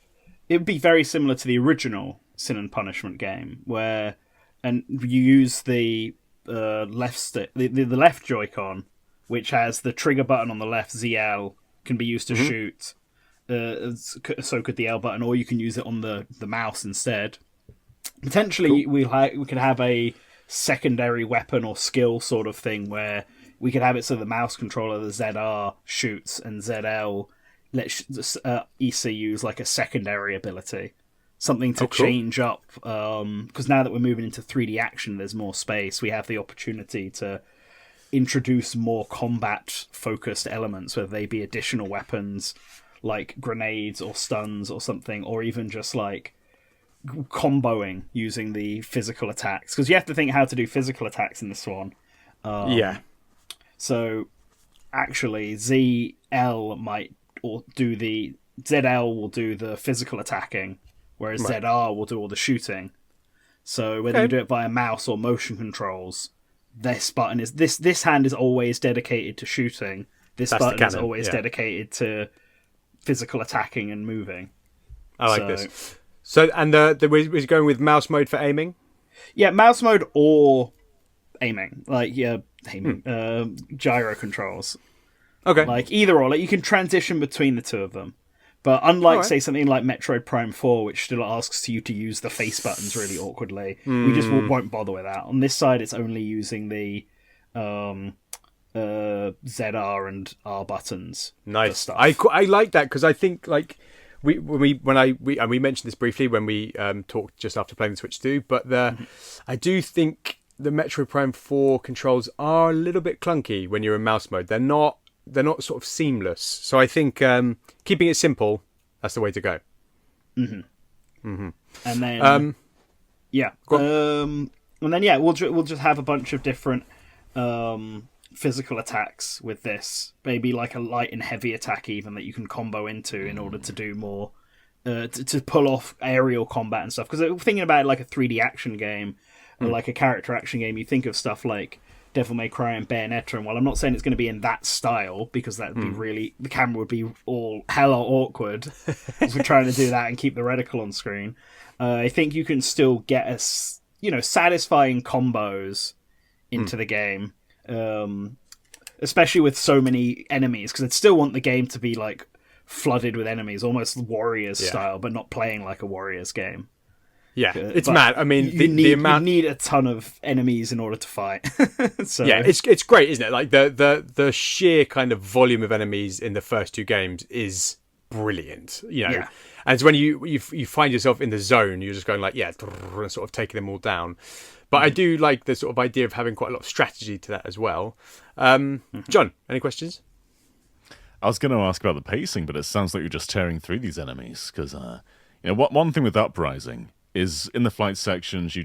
[SPEAKER 3] be very similar to the original Sin and Punishment game, where you use the left stick, the left Joy-Con, which has the trigger button on the left, ZL, can be used to shoot. So could the L button, or you can use it on the mouse instead. Potentially, we could have a secondary weapon or skill sort of thing where we could have it so the mouse controller, the ZR, shoots, and ZL lets Issa use like a secondary ability. Something to change up. Because now that we're moving into 3D action, there's more space. We have the opportunity to introduce more combat-focused elements, whether they be additional weapons like grenades or stuns or something, or even just like comboing using the physical attacks. Because you have to think how to do physical attacks in this one. So actually ZL might do the ZL will do the physical attacking, whereas ZR will do all the shooting. So whether you do it via mouse or motion controls, this button is this hand is always dedicated to shooting. This button is always dedicated to physical attacking and moving.
[SPEAKER 1] I like this. So, and we're going with mouse mode for aiming?
[SPEAKER 3] Yeah, mouse mode or aiming. Gyro controls.
[SPEAKER 1] Okay.
[SPEAKER 3] Like, either or. Like, you can transition between the two of them. But unlike, say, something like Metroid Prime 4, which still asks you to use the face buttons really awkwardly, we just won't bother with that. On this side, it's only using the ZR and R buttons.
[SPEAKER 1] Nice. I like that, because I think, like, we mentioned this briefly when we talked just after playing the Switch 2, but I do think the Metroid Prime 4 controls are a little bit clunky when you're in mouse mode. They're not sort of seamless. So I think keeping it simple, that's the way to go.
[SPEAKER 3] And then we'll just have a bunch of different physical attacks with this. Maybe like a light and heavy attack even that you can combo into in order to do more to pull off aerial combat and stuff. Because thinking about it like a 3D action game or like a character action game, you think of stuff like Devil May Cry and Bayonetta, and while I'm not saying it's going to be in that style, because that would be really, the camera would be all hella awkward if we're trying to do that and keep the reticle on screen, I think you can still get satisfying combos into the game, especially with so many enemies, because I'd still want the game to be like flooded with enemies, almost Warriors style, but not playing like a Warriors game.
[SPEAKER 1] Yeah, it's mad. I mean,
[SPEAKER 3] you need a ton of enemies in order to fight. So
[SPEAKER 1] yeah, it's great, isn't it? Like the sheer kind of volume of enemies in the first two games is brilliant. And it's when you find yourself in the zone, you're just going like, and sort of taking them all down. But I do like the sort of idea of having quite a lot of strategy to that as well. John, any questions?
[SPEAKER 2] I was going to ask about the pacing, but it sounds like you're just tearing through these enemies. Because one thing with Uprising is in the flight sections, you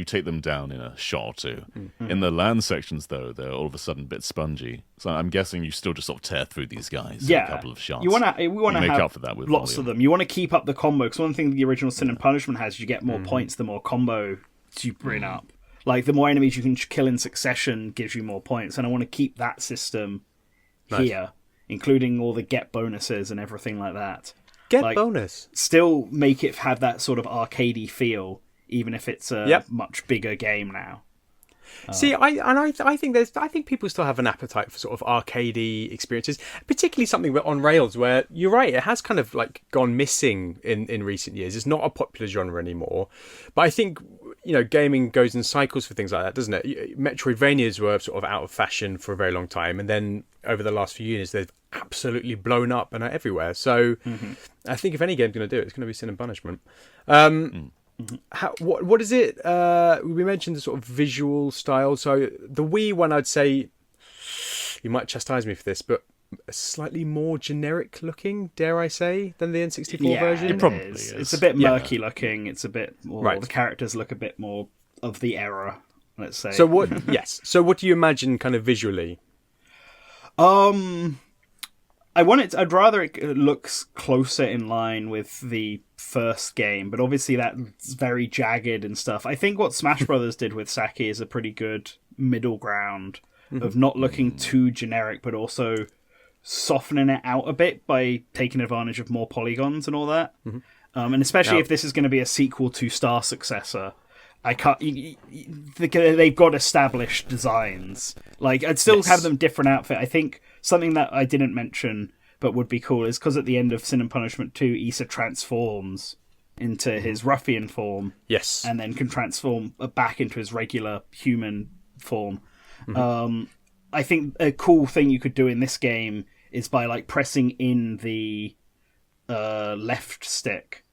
[SPEAKER 2] take them down in a shot or two. In the land sections, though, they're all of a sudden a bit spongy. So I'm guessing you still just sort of tear through these guys in a couple of shots.
[SPEAKER 3] We want to
[SPEAKER 2] make
[SPEAKER 3] have
[SPEAKER 2] up for that with
[SPEAKER 3] lots
[SPEAKER 2] volume.
[SPEAKER 3] of them. You want to keep up the combo, because one thing the original Sin and Punishment has, you get more points the more combo you bring up. Like, the more enemies you can kill in succession gives you more points, and I want to keep that system here, including all the get bonuses and everything like that.
[SPEAKER 1] Bonus.
[SPEAKER 3] Still make it have that sort of arcadey feel, even if it's a much bigger game now.
[SPEAKER 1] See, I think people still have an appetite for sort of arcadey experiences, particularly something on rails where you're right, it has kind of like gone missing in recent years. It's not a popular genre anymore, but I think gaming goes in cycles for things like that, doesn't it? Metroidvanias were sort of out of fashion for a very long time, and then over the last few years they've absolutely blown up and are everywhere. So I think if any game's going to do it, it's going to be Sin and Punishment. What is it? We mentioned the sort of visual style. So the Wii one, I'd say, you might chastise me for this, but slightly more generic looking, dare I say, than the N64 version.
[SPEAKER 2] It probably is.
[SPEAKER 3] It's a bit murky looking. It's a bit more. The characters look a bit more of the era, let's say.
[SPEAKER 1] So what? Yes. So what do you imagine, kind of visually?
[SPEAKER 3] I'd rather it looks closer in line with the first game, but obviously that's very jagged and stuff. I think what Smash Brothers did with Saki is a pretty good middle ground of not looking too generic, but also softening it out a bit by taking advantage of more polygons and all that. And especially if this is going to be a sequel to Star Successor, they've got established designs. Like, I'd still have them different outfit. I think something that I didn't mention but would be cool is because at the end of Sin and Punishment 2, Issa transforms into his ruffian form.
[SPEAKER 1] Yes.
[SPEAKER 3] And then can transform back into his regular human form. I think a cool thing you could do in this game is by like pressing in the left stick.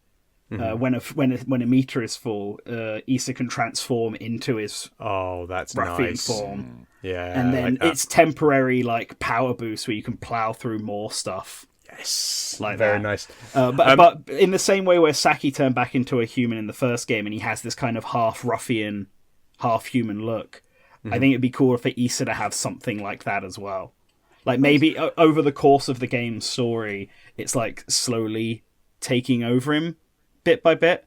[SPEAKER 3] When a meter is full, Issa can transform into his ruffian form.
[SPEAKER 1] Yeah,
[SPEAKER 3] and then it's temporary like power boost where you can plow through more stuff.
[SPEAKER 1] Yes,
[SPEAKER 3] like
[SPEAKER 1] very
[SPEAKER 3] that.
[SPEAKER 1] Nice.
[SPEAKER 3] But in the same way where Saki turned back into a human in the first game, and he has this kind of half ruffian, half human look, I think it'd be cool for Issa to have something like that as well. Like maybe over the course of the game's story, it's like slowly taking over him bit by bit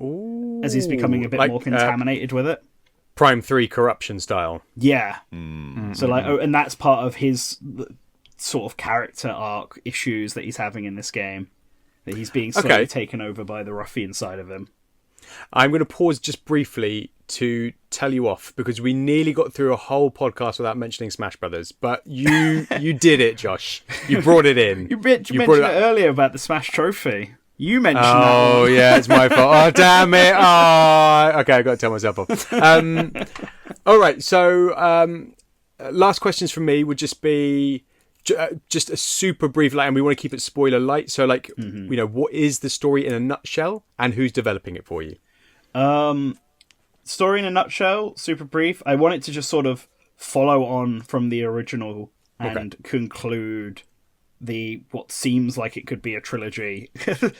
[SPEAKER 3] as he's becoming a bit more contaminated with it.
[SPEAKER 1] Prime 3 corruption style.
[SPEAKER 3] Yeah. So like, and that's part of his sort of character arc issues that he's having in this game. That he's being slowly taken over by the ruffian side of him.
[SPEAKER 1] I'm going to pause just briefly to tell you off because we nearly got through a whole podcast without mentioning Smash Brothers, but you did it, Josh. You brought it in.
[SPEAKER 3] You mentioned it earlier about the Smash Trophy. You mentioned that.
[SPEAKER 1] Oh, yeah, it's my fault. Oh, damn it. Oh, okay, I got to tell myself off. All right, so last questions from me would just be just a super brief, and we want to keep it spoiler light. So, what is the story in a nutshell, and who's developing it for you?
[SPEAKER 3] Story in a nutshell, super brief. I want it to just sort of follow on from the original and conclude what seems like it could be a trilogy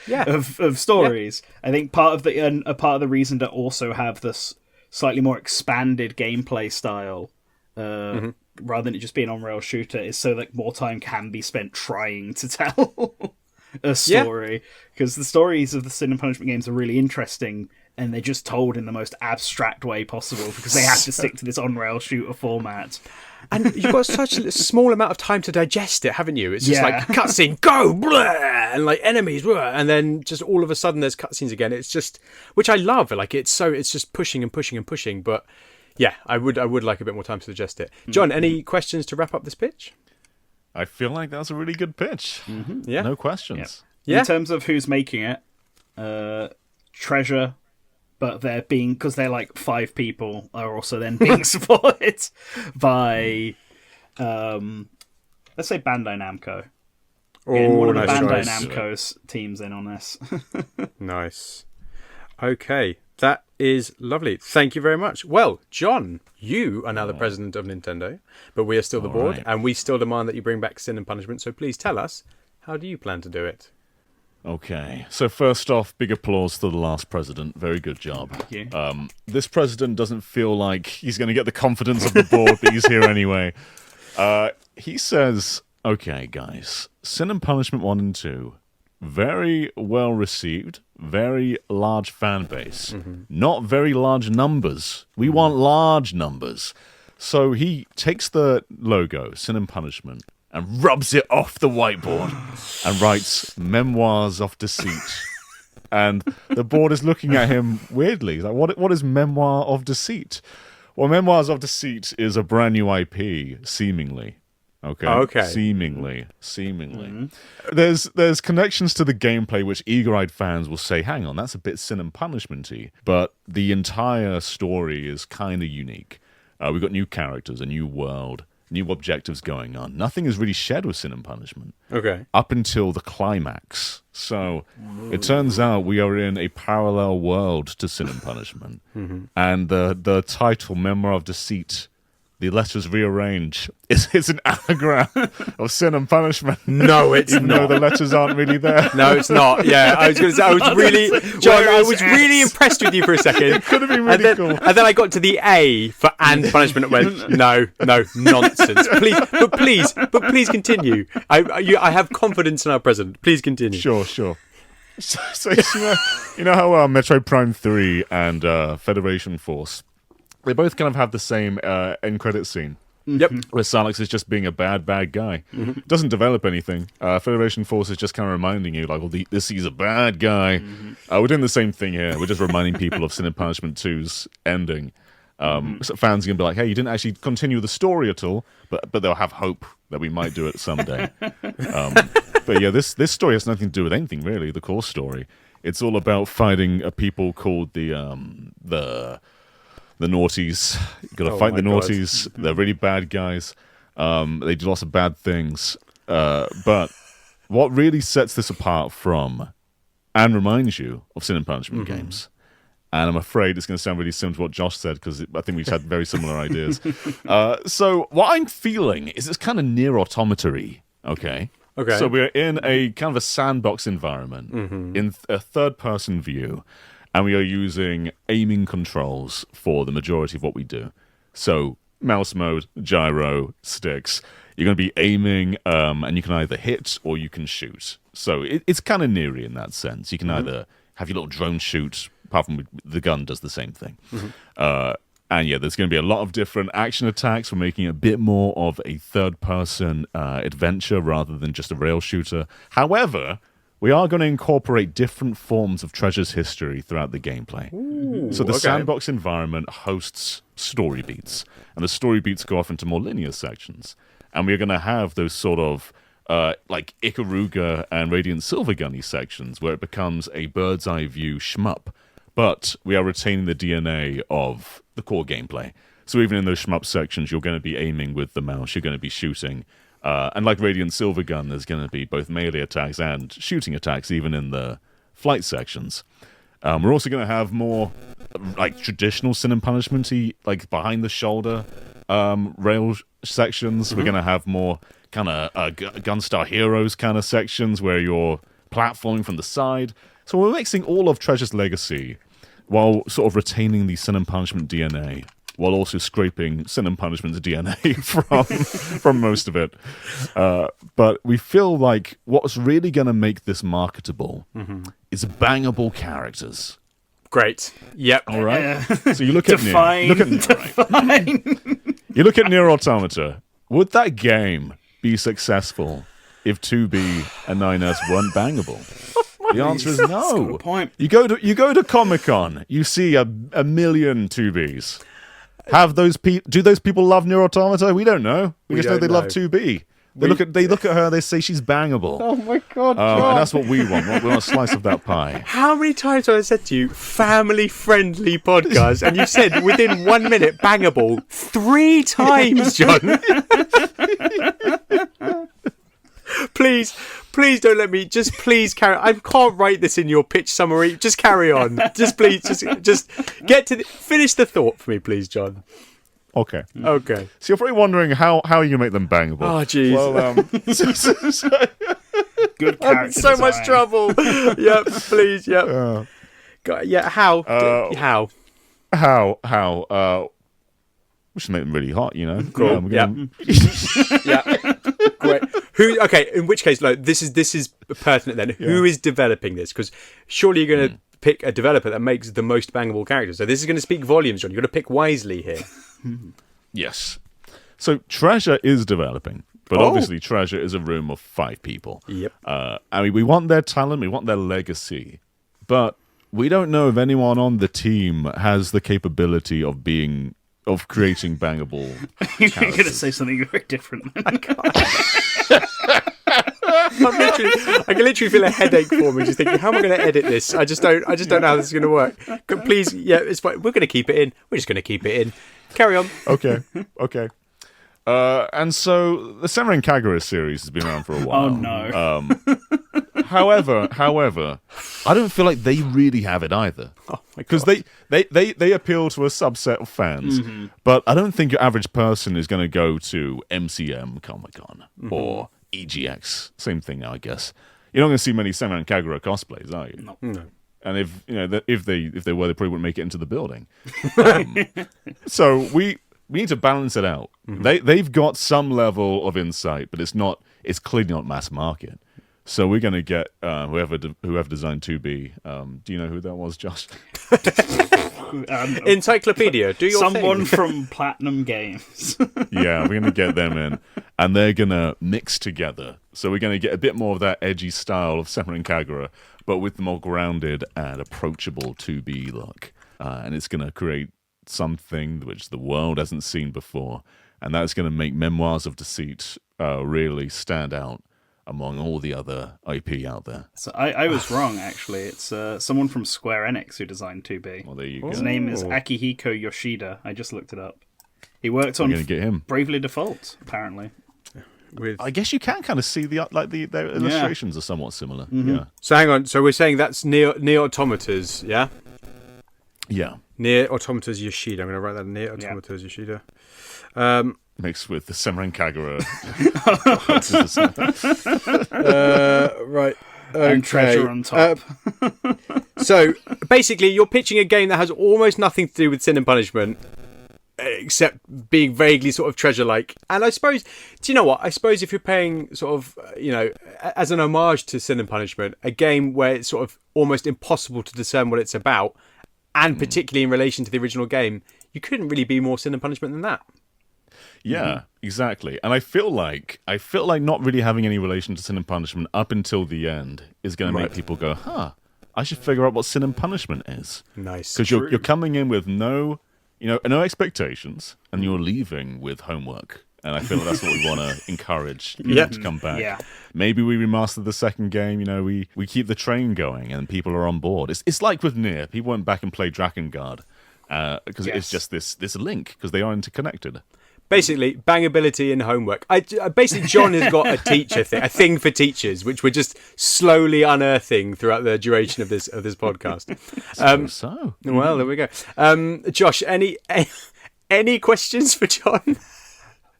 [SPEAKER 3] of stories. Yeah. I think part of the reason to also have this slightly more expanded gameplay style, rather than it just being an on-rail shooter, is so that more time can be spent trying to tell a story. Because the stories of the Sin and Punishment games are really interesting, and they're just told in the most abstract way possible because they have to stick to this on-rail shooter format.
[SPEAKER 1] And you've got such a small amount of time to digest it, haven't you? It's just like cutscene, go, blah, and like enemies, blah, and then just all of a sudden there's cutscenes again. It's just, which I love. Like it's just pushing and pushing and pushing. But yeah, I would like a bit more time to digest it. John, any questions to wrap up this pitch?
[SPEAKER 2] I feel like that's a really good pitch.
[SPEAKER 1] Yeah,
[SPEAKER 2] no questions.
[SPEAKER 3] Yeah. In terms of who's making it, Treasure. But because they're like 5 people, are also then being supported by, let's say Bandai Namco. One of the Bandai Namco's teams in on this.
[SPEAKER 1] Nice. Okay, that is lovely. Thank you very much. Well, John, you are now the president of Nintendo, but we are still the board, and we still demand that you bring back Sin and Punishment. So please tell us, how do you plan to do it?
[SPEAKER 2] Okay, so first off, big applause to the last president. Very good job.
[SPEAKER 3] Thank you.
[SPEAKER 2] This president doesn't feel like he's going to get the confidence of the board, but he's here anyway. He says, okay, guys, Sin and Punishment 1 and 2, very well received, very large fan base, not very large numbers. We want large numbers. So he takes the logo, Sin and Punishment, and rubs it off the whiteboard and writes Memoirs of Deceit. And the board is looking at him weirdly. He's like, what is Memoir of Deceit? Well, Memoirs of Deceit is a brand new IP, seemingly. Okay. Seemingly. There's connections to the gameplay which eager-eyed fans will say, hang on, that's a bit Sin and Punishment-y. But the entire story is kind of unique. We've got new characters, a new world, new objectives going on. Nothing is really shared with Sin and Punishment.
[SPEAKER 1] Okay.
[SPEAKER 2] Up until the climax. So it turns out we are in a parallel world to Sin and Punishment. And the title, Memoir of Deceit, the letters rearrange, is an anagram of Sin and Punishment.
[SPEAKER 1] No, it's
[SPEAKER 2] Even
[SPEAKER 1] not.
[SPEAKER 2] though the letters aren't really there.
[SPEAKER 1] No, it's not. Yeah, I was going to say, I was really impressed with you for a second.
[SPEAKER 2] It could have been really cool.
[SPEAKER 1] And then I got to the A for and punishment and went, no, nonsense. Please continue. I have confidence in our president. Please continue.
[SPEAKER 2] Sure. So you know how Metroid Prime 3 and Federation Force, they both kind of have the same end credit scene.
[SPEAKER 1] Yep.
[SPEAKER 2] Where Salix is just being a bad guy. Doesn't develop anything. Federation Force is just kind of reminding you, like, well, he's a bad guy. We're doing the same thing here. We're just reminding people of Sin and Punishment 2's ending. So fans are going to be like, hey, you didn't actually continue the story at all, but they'll have hope that we might do it someday. But yeah, this story has nothing to do with anything, really, the core story. It's all about fighting a people called the naughties. You got to fight the naughties. They're really bad guys. They do lots of bad things. But what really sets this apart from and reminds you of Sin and Punishment games, and I'm afraid it's going to sound really similar to what Josh said because I think we've had very similar ideas. So what I'm feeling is it's kind of near automata-y, okay? So we're in a kind of a sandbox environment in a third-person view. And we are using aiming controls for the majority of what we do. So, mouse mode, gyro, sticks. You're going to be aiming, and you can either hit or you can shoot. So it's kind of neary in that sense. You can either have your little drone shoot, apart from the gun does the same thing. And yeah, there's going to be a lot of different action attacks. We're making it a bit more of a third-person adventure rather than just a rail shooter. However, we are going to incorporate different forms of Treasure's history throughout the gameplay.
[SPEAKER 1] Ooh,
[SPEAKER 2] so the sandbox environment hosts story beats, and the story beats go off into more linear sections. And we're going to have those sort of like Ikaruga and Radiant Silvergunny sections where it becomes a bird's eye view shmup. But we are retaining the DNA of the core gameplay. So even in those shmup sections, you're going to be aiming with the mouse, you're going to be shooting. And like Radiant Silvergun, there's going to be both melee attacks and shooting attacks, even in the flight sections. We're also going to have more like traditional Sin and Punishment-y, like behind-the-shoulder rail sections. We're going to have more kind of Gunstar Heroes kind of sections where you're platforming from the side. So we're mixing all of Treasure's legacy while sort of retaining the Sin and Punishment DNA, while also scraping Sin and Punishment's DNA from most of it. But we feel like what's really going to make this marketable is bangable characters.
[SPEAKER 1] Great. Yep.
[SPEAKER 2] All right. So you look at
[SPEAKER 3] Define.
[SPEAKER 2] You look at Nier Automata. Would that game be successful if 2B and 9S weren't bangable? The answer is no.
[SPEAKER 3] Got a point.
[SPEAKER 2] You go to Comic-Con, you see a million 2Bs. Do those people love Nier Automata? We don't know. We just know they love 2B. They look at her, they say she's bangable.
[SPEAKER 1] Oh my god, John.
[SPEAKER 2] And that's what we want. We want a slice of that pie.
[SPEAKER 1] How many times have I said to you, family-friendly podcast, and you said within 1 minute, bangable 3 times, John? Please don't let me. Just please carry. I can't write this in your pitch summary. Just carry on. Just please, just get to finish the thought for me, please, John.
[SPEAKER 2] Okay.
[SPEAKER 1] Okay.
[SPEAKER 2] So you're probably wondering how you make them bangable.
[SPEAKER 1] Oh, jeez.
[SPEAKER 2] Well,
[SPEAKER 3] Good
[SPEAKER 1] I'm in
[SPEAKER 3] character
[SPEAKER 1] so
[SPEAKER 3] design.
[SPEAKER 1] much trouble. Yep. Please. Yep. Yeah. How?
[SPEAKER 2] How? We should make them really hot, you know.
[SPEAKER 1] Cool. Yeah. Great. Okay. In which case, like, this is pertinent. Then, who is developing this? Because surely you're going to pick a developer that makes the most bangable characters. So this is going to speak volumes, John. You've got to pick wisely here.
[SPEAKER 2] Yes. So Treasure is developing, but obviously Treasure is a room of 5 people.
[SPEAKER 1] Yep.
[SPEAKER 2] I mean, we want their talent, we want their legacy, but we don't know if anyone on the team has the capability of creating bangable.
[SPEAKER 3] You're going to say something very different.
[SPEAKER 1] I can literally feel a headache forming just thinking, how am I going to edit this? I just don't know how this is going to work. Please, it's fine. We're going to keep it in. We're just going to keep it in. Carry on.
[SPEAKER 2] Okay. And so the Senran Kagura series has been around for a while.
[SPEAKER 3] Oh no.
[SPEAKER 2] However, I don't feel like they really have it either.
[SPEAKER 1] Oh my god.
[SPEAKER 2] Because they appeal to a subset of fans, but I don't think your average person is going to go to MCM Comic-Con or EGX. Same thing now, I guess. You're not going to see many Senran Kagura cosplays, are you?
[SPEAKER 1] No.
[SPEAKER 2] And if they were, they probably wouldn't make it into the building. So we need to balance it out. They've got some level of insight, but it's clearly not mass market. So we're going to get whoever designed 2B. Do you know who that was, Josh?
[SPEAKER 1] Encyclopedia, do your
[SPEAKER 3] Someone
[SPEAKER 1] thing.
[SPEAKER 3] from Platinum Games.
[SPEAKER 2] Yeah, we're going to get them in, and they're going to mix together. So we're going to get a bit more of that edgy style of Senran Kagura, but with the more grounded and approachable 2B look. And it's going to create something which the world hasn't seen before, and that's going to make Memoirs of Deceit really stand out among all the other IP out there.
[SPEAKER 3] So I was wrong, actually. It's someone from Square Enix who designed 2B.
[SPEAKER 2] Well, there you go.
[SPEAKER 3] His name is Akihiko Yoshida. I just looked it up. He worked on
[SPEAKER 2] get him.
[SPEAKER 3] Bravely Default, apparently.
[SPEAKER 2] I guess you can kind of see their illustrations are somewhat similar. Yeah.
[SPEAKER 1] So hang on. So we're saying that's Nier Automata's, yeah?
[SPEAKER 2] Yeah.
[SPEAKER 1] Nier Automata's Yoshida. I'm going to write that. Nier Automata's Yoshida.
[SPEAKER 2] Mixed with the Senran Kagura.
[SPEAKER 1] Right.
[SPEAKER 3] Okay. And Treasure on top.
[SPEAKER 1] So basically, you're pitching a game that has almost nothing to do with Sin and Punishment, except being vaguely sort of treasure-like. And I suppose, do you know what? I suppose if you're paying sort of, as an homage to Sin and Punishment, a game where it's sort of almost impossible to discern what it's about, and particularly in relation to the original game, you couldn't really be more Sin and Punishment than that.
[SPEAKER 2] Yeah, exactly. And I feel like not really having any relation to Sin and Punishment up until the end is going to make people go, I should figure out what Sin and Punishment is.
[SPEAKER 1] Nice.
[SPEAKER 2] Because you're coming in with no expectations, and you're leaving with homework. And I feel like that's what we want to encourage people to come back. Yeah. Maybe we remaster the second game. We keep the train going, and people are on board. It's like with Nier. People went back and played Drakengard because it's just this link, because they are interconnected.
[SPEAKER 1] Basically, bangability and homework. Basically, John has got a teacher thing, a thing for teachers, which we're just slowly unearthing throughout the duration of this podcast. Well, there we go. Josh, any questions for John?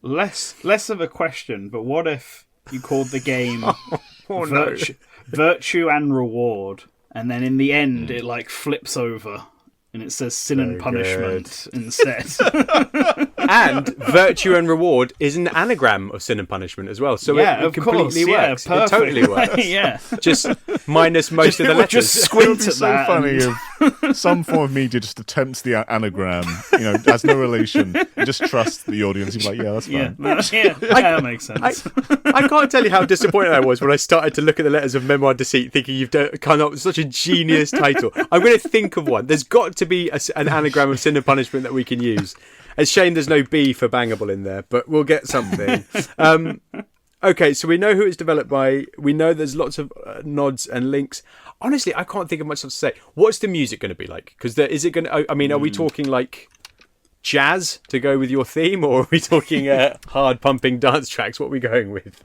[SPEAKER 3] Less of a question, but what if you called the game Virtue and Reward, and then in the end it like flips over and it says Sin and Punishment instead.
[SPEAKER 1] And Virtue and Reward is an anagram of Sin and Punishment as well, so it completely works.
[SPEAKER 3] Yeah,
[SPEAKER 1] it totally works.
[SPEAKER 3] Yeah,
[SPEAKER 1] just minus most of the letters.
[SPEAKER 3] Just squint at
[SPEAKER 2] so
[SPEAKER 3] that.
[SPEAKER 2] Funny if some form of media just attempts the anagram, has no relation, just trusts the audience. You're like, yeah, that's fine.
[SPEAKER 3] That makes sense.
[SPEAKER 1] I can't tell you how disappointed I was when I started to look at the letters of Memoir Deceit, thinking you've come up with such a genius title. I'm going to think of one. There's got to be an anagram of Sin and Punishment that we can use. It's a shame there's no B for bangable in there, but we'll get something. Okay, so we know who it's developed by. We know there's lots of nods and links. Honestly, I can't think of much else to say. What's the music going to be like? Because is it going to? I mean, are we talking like jazz to go with your theme, or are we talking hard pumping dance tracks? What are we going with?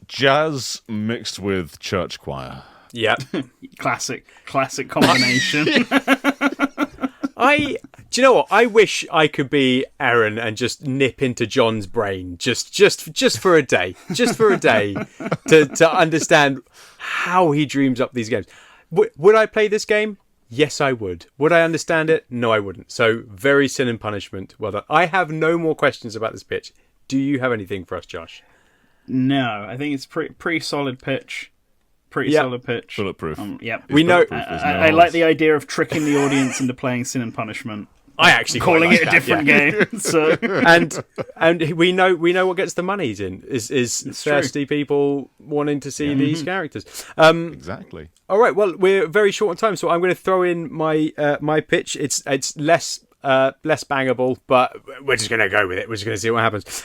[SPEAKER 2] Jazz mixed with church choir.
[SPEAKER 1] Yeah,
[SPEAKER 3] classic combination.
[SPEAKER 1] Do you know what? I wish I could be Aaron and just nip into John's brain just for a day, to understand how he dreams up these games. Would I play this game? Yes, I would. Would I understand it? No, I wouldn't. So very Sin and Punishment. Well done. I have no more questions about this pitch. Do you have anything for us, Josh?
[SPEAKER 3] No, I think it's pretty solid pitch. Solid pitch.
[SPEAKER 2] Bulletproof.
[SPEAKER 3] Yep.
[SPEAKER 1] We know.
[SPEAKER 3] I like the idea of tricking the audience into playing Sin and Punishment.
[SPEAKER 1] I actually
[SPEAKER 3] calling
[SPEAKER 1] it
[SPEAKER 3] a different game. So.
[SPEAKER 1] And we know what gets the monies in is thirsty people wanting to see these characters.
[SPEAKER 2] Exactly.
[SPEAKER 1] All right. Well, we're very short on time, so I'm going to throw in my pitch. It's less bangable, but we're just going to go with it. We're just going to see what happens.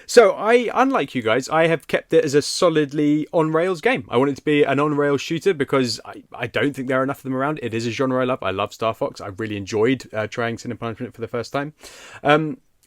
[SPEAKER 1] So unlike you guys, I have kept it as a solidly on-rails game. I want it to be an on-rails shooter because I don't think there are enough of them around. It is a genre I love. I love Star Fox. I really enjoyed trying Sin and Punishment for the first time.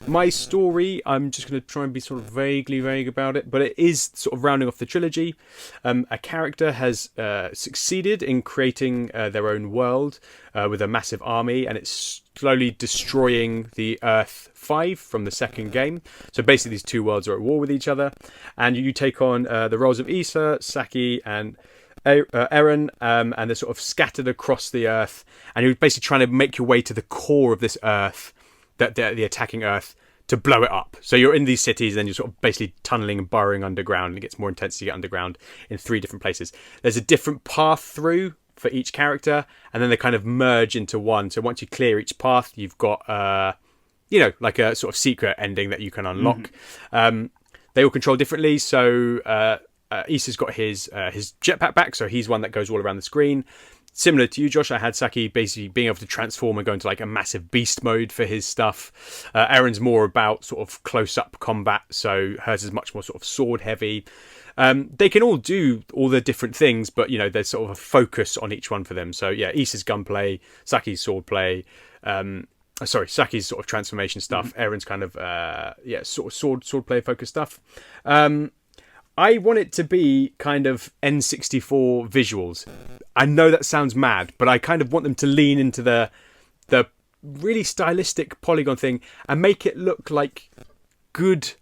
[SPEAKER 1] My story, I'm just going to try and be sort of vaguely vague about it, but it is sort of rounding off the trilogy. A character has succeeded in creating their own world with a massive army, and it's slowly destroying the Earth 5 from the second game. So basically these two worlds are at war with each other, and you take on the roles of Issa, Saki, and Eren, and they're sort of scattered across the Earth, and you're basically trying to make your way to the core of this Earth, the attacking Earth, to blow it up. So you're in these cities, and then you're sort of basically tunneling and burrowing underground, and it gets more intense to get underground in 3 different places. There's a different path through for each character, and then they kind of merge into one. So once you clear each path, you've got like a sort of secret ending that you can unlock. They all control differently. So Issa's got his jetpack back, so he's one that goes all around the screen. Similar to you, Josh, I had Saki basically being able to transform and go into like a massive beast mode for his stuff. Eren's more about sort of close-up combat, so hers is much more sort of sword-heavy. They can all do all the different things, but there's sort of a focus on each one for them. So yeah, Issa's gunplay, Saki's swordplay, Saki's sort of transformation stuff. Eren's kind of sort of swordplay focused stuff. I want it to be kind of N64 visuals. I know that sounds mad, but I kind of want them to lean into the really stylistic polygon thing and make it look like good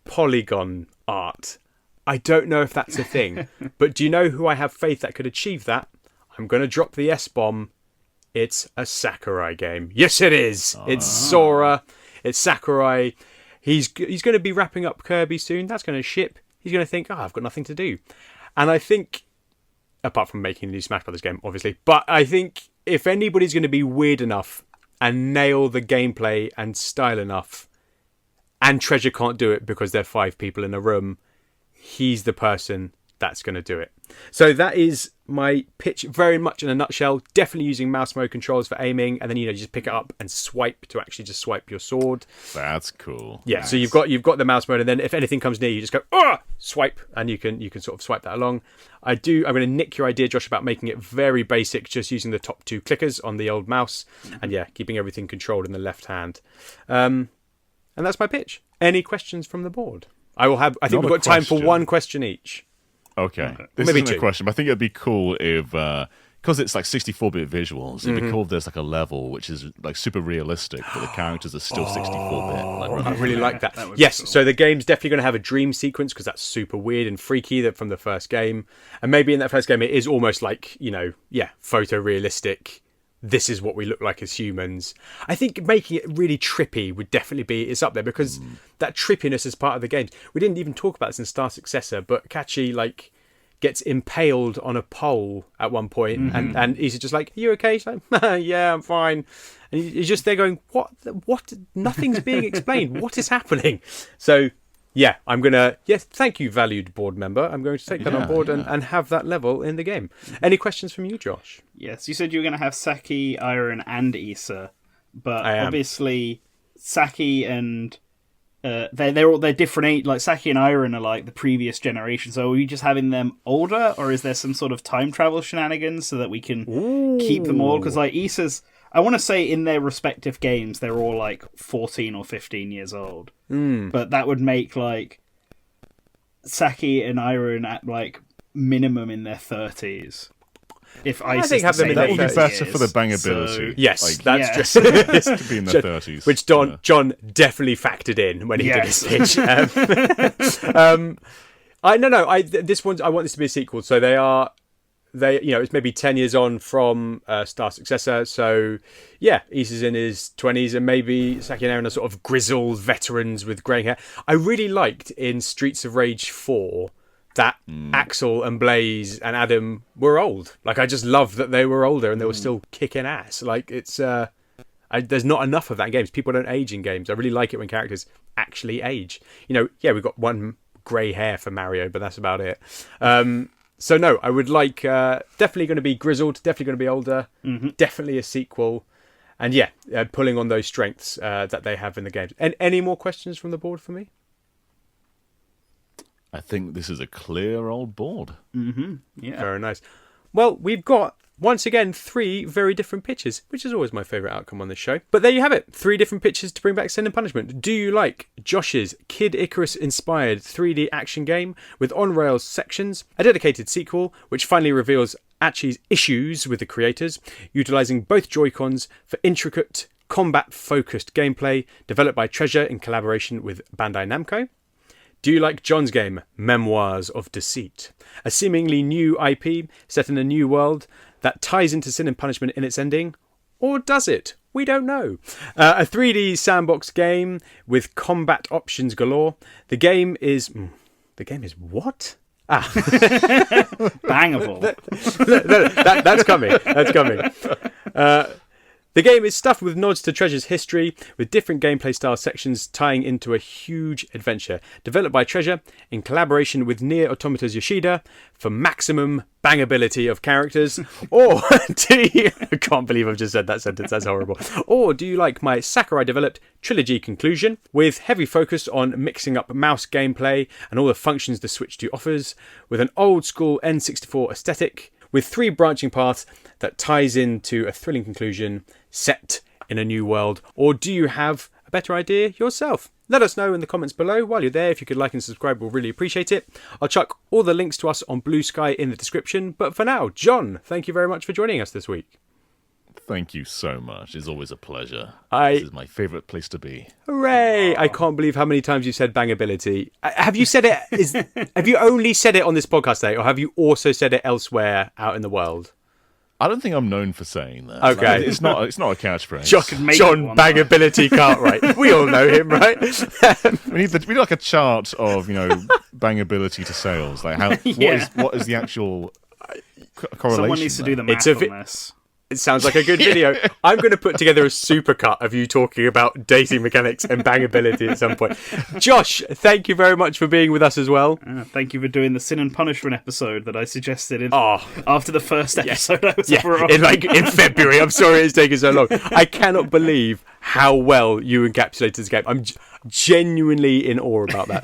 [SPEAKER 1] polygon art. I don't know if that's a thing, but do you know who I have faith that could achieve that? I'm going to drop the S-bomb. It's a Sakurai game. Yes, it is. It's Sora. It's Sakurai. He's going to be wrapping up Kirby soon. That's going to ship. He's going to think, I've got nothing to do. And I think, apart from making the new Smash Brothers game, obviously, but I think if anybody's going to be weird enough and nail the gameplay and style enough, and Treasure can't do it because there are 5 people in a room, he's the person that's going to do it. So that is my pitch very much in a nutshell. Definitely using mouse mode controls for aiming, and then you just pick it up and swipe to actually just swipe your sword.
[SPEAKER 2] That's cool.
[SPEAKER 1] Yeah,
[SPEAKER 2] nice.
[SPEAKER 1] So you've got the mouse mode, and then if anything comes near you, just go swipe, and you can sort of swipe that along. I'm going to nick your idea, Josh, about making it very basic, just using the top 2 clickers on the old mouse, and keeping everything controlled in the left hand. And that's my pitch. Any questions from the board? I think we've got time for one question each.
[SPEAKER 2] Okay. This isn't a question, but I think it'd be cool if, because it's like 64-bit visuals, it'd be cool if there's like a level which is like super realistic, but the characters are still 64-bit.
[SPEAKER 1] I really like that. Yes, cool. So the game's definitely going to have a dream sequence, because that's super weird and freaky from the first game. And maybe in that first game it is almost like, photorealistic. This is what we look like as humans. I think making it really trippy would definitely it's up there, because that trippiness is part of the game. We didn't even talk about this in Star Successor, but Kachi gets impaled on a pole at one point, and he's just like, "Are you okay?" He's like, "Yeah, I'm fine." And he's just there going, "What? Nothing's being explained. What is happening?" So, I'm going to... Yes, thank you, valued board member. I'm going to take that on board and have that level in the game. Any questions from you, Josh?
[SPEAKER 3] Yes, you said you were going to have Saki, Iron, and Issa, but obviously Saki and... they're different age. Like Saki and Iron are like the previous generation. So are we just having them older, or is there some sort of time travel shenanigans so that we can keep them all? Because like Issa's... I want to say in their respective games, they're all like 14 or 15 years old. But that would make like Saki and Iron at like minimum in their 30s. If I think have them in
[SPEAKER 2] that would be better for the bangability.
[SPEAKER 1] So, yes, that's just
[SPEAKER 2] to be in their 30s,
[SPEAKER 1] which John definitely factored in when he did his pitch. I want this to be a sequel. So it's maybe 10 years on from Star Successor. So, Issa's in his 20s, and maybe Saki and Aaron are sort of grizzled veterans with greying hair. I really liked in Streets of Rage 4 that Axel and Blaze and Adam were old. Like, I just loved that they were older and they were still kicking ass. Like, it's... there's not enough of that in games. People don't age in games. I really like it when characters actually age. We've got one grey hair for Mario, but that's about it. So no, I would like definitely going to be grizzled, definitely going to be older, definitely a sequel, and pulling on those strengths that they have in the games. And any more questions from the board for me?
[SPEAKER 2] I think this is a clear old board.
[SPEAKER 3] Yeah,
[SPEAKER 1] very nice. Well, we've got once again 3 very different pitches, which is always my favourite outcome on this show. But there you have it, 3 different pitches to bring back Sin and Punishment. Do you like Josh's Kid Icarus inspired 3D action game with on-rails sections, a dedicated sequel which finally reveals Achi's issues with the creators, utilising both Joy-Cons for intricate combat-focused gameplay developed by Treasure in collaboration with Bandai Namco? Do you like John's game, Memoirs of Deceit? A seemingly new IP set in a new world that ties into Sin and Punishment in its ending? Or does it? We don't know. A 3D sandbox game with combat options galore. The game is what?
[SPEAKER 3] Bangable.
[SPEAKER 1] That's coming. That's coming. The game is stuffed with nods to Treasure's history, with different gameplay style sections tying into a huge adventure. Developed by Treasure in collaboration with Nier Automata's Yoshida for maximum bangability of characters. Or do you... I can't believe I've just said that sentence, that's horrible. Or do you like my Sakurai-developed trilogy conclusion, with heavy focus on mixing up mouse gameplay and all the functions the Switch 2 offers, with an old-school N64 aesthetic, with 3 branching paths that ties into a thrilling conclusion set in a new world? Or do you have a better idea yourself? Let us know in the comments below. While you're there, if you could like and subscribe, we'll really appreciate it. I'll chuck all the links to us on BlueSky in the description. But for now, John, thank you very much for joining us this week.
[SPEAKER 2] Thank you so much. It's always a pleasure. This is my favourite place to be.
[SPEAKER 1] Hooray! I can't believe how many times you've said bangability. Have you said it? Have you only said it on this podcast today, or have you also said it elsewhere out in the world?
[SPEAKER 2] I don't think I'm known for saying that.
[SPEAKER 1] Okay.
[SPEAKER 2] Like, it's not a catchphrase.
[SPEAKER 1] John Bangability Cartwright. We all know him, right?
[SPEAKER 2] we need like a chart of bangability to sales. Like what is the actual correlation?
[SPEAKER 3] Someone needs to do the math on this.
[SPEAKER 1] It sounds like a good video. I'm going to put together a supercut of you talking about dating mechanics and bangability at some point. Josh, thank you very much for being with us as well.
[SPEAKER 3] Thank you for doing the Sin and Punishment episode that I suggested after the first episode I was ever on.
[SPEAKER 1] In February. I'm sorry it's taken so long. I cannot believe how well you encapsulated this game. I'm genuinely in awe about that.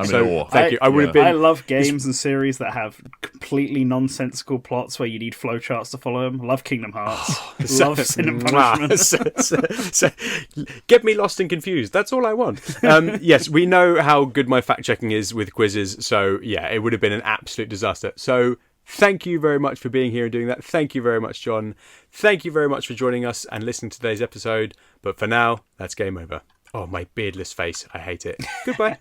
[SPEAKER 1] Thank you.
[SPEAKER 3] I love games and series that have completely nonsensical plots where you need flowcharts to follow them. Love Kingdom Hearts. Love Sin and Punishment.
[SPEAKER 1] So, get me lost and confused. That's all I want. Yes, we know how good my fact checking is with quizzes. So yeah, it would have been an absolute disaster. So thank you very much for being here and doing that. Thank you very much, John. Thank you very much for joining us and listening to today's episode. But for now, that's game over. Oh, my beardless face. I hate it. Goodbye.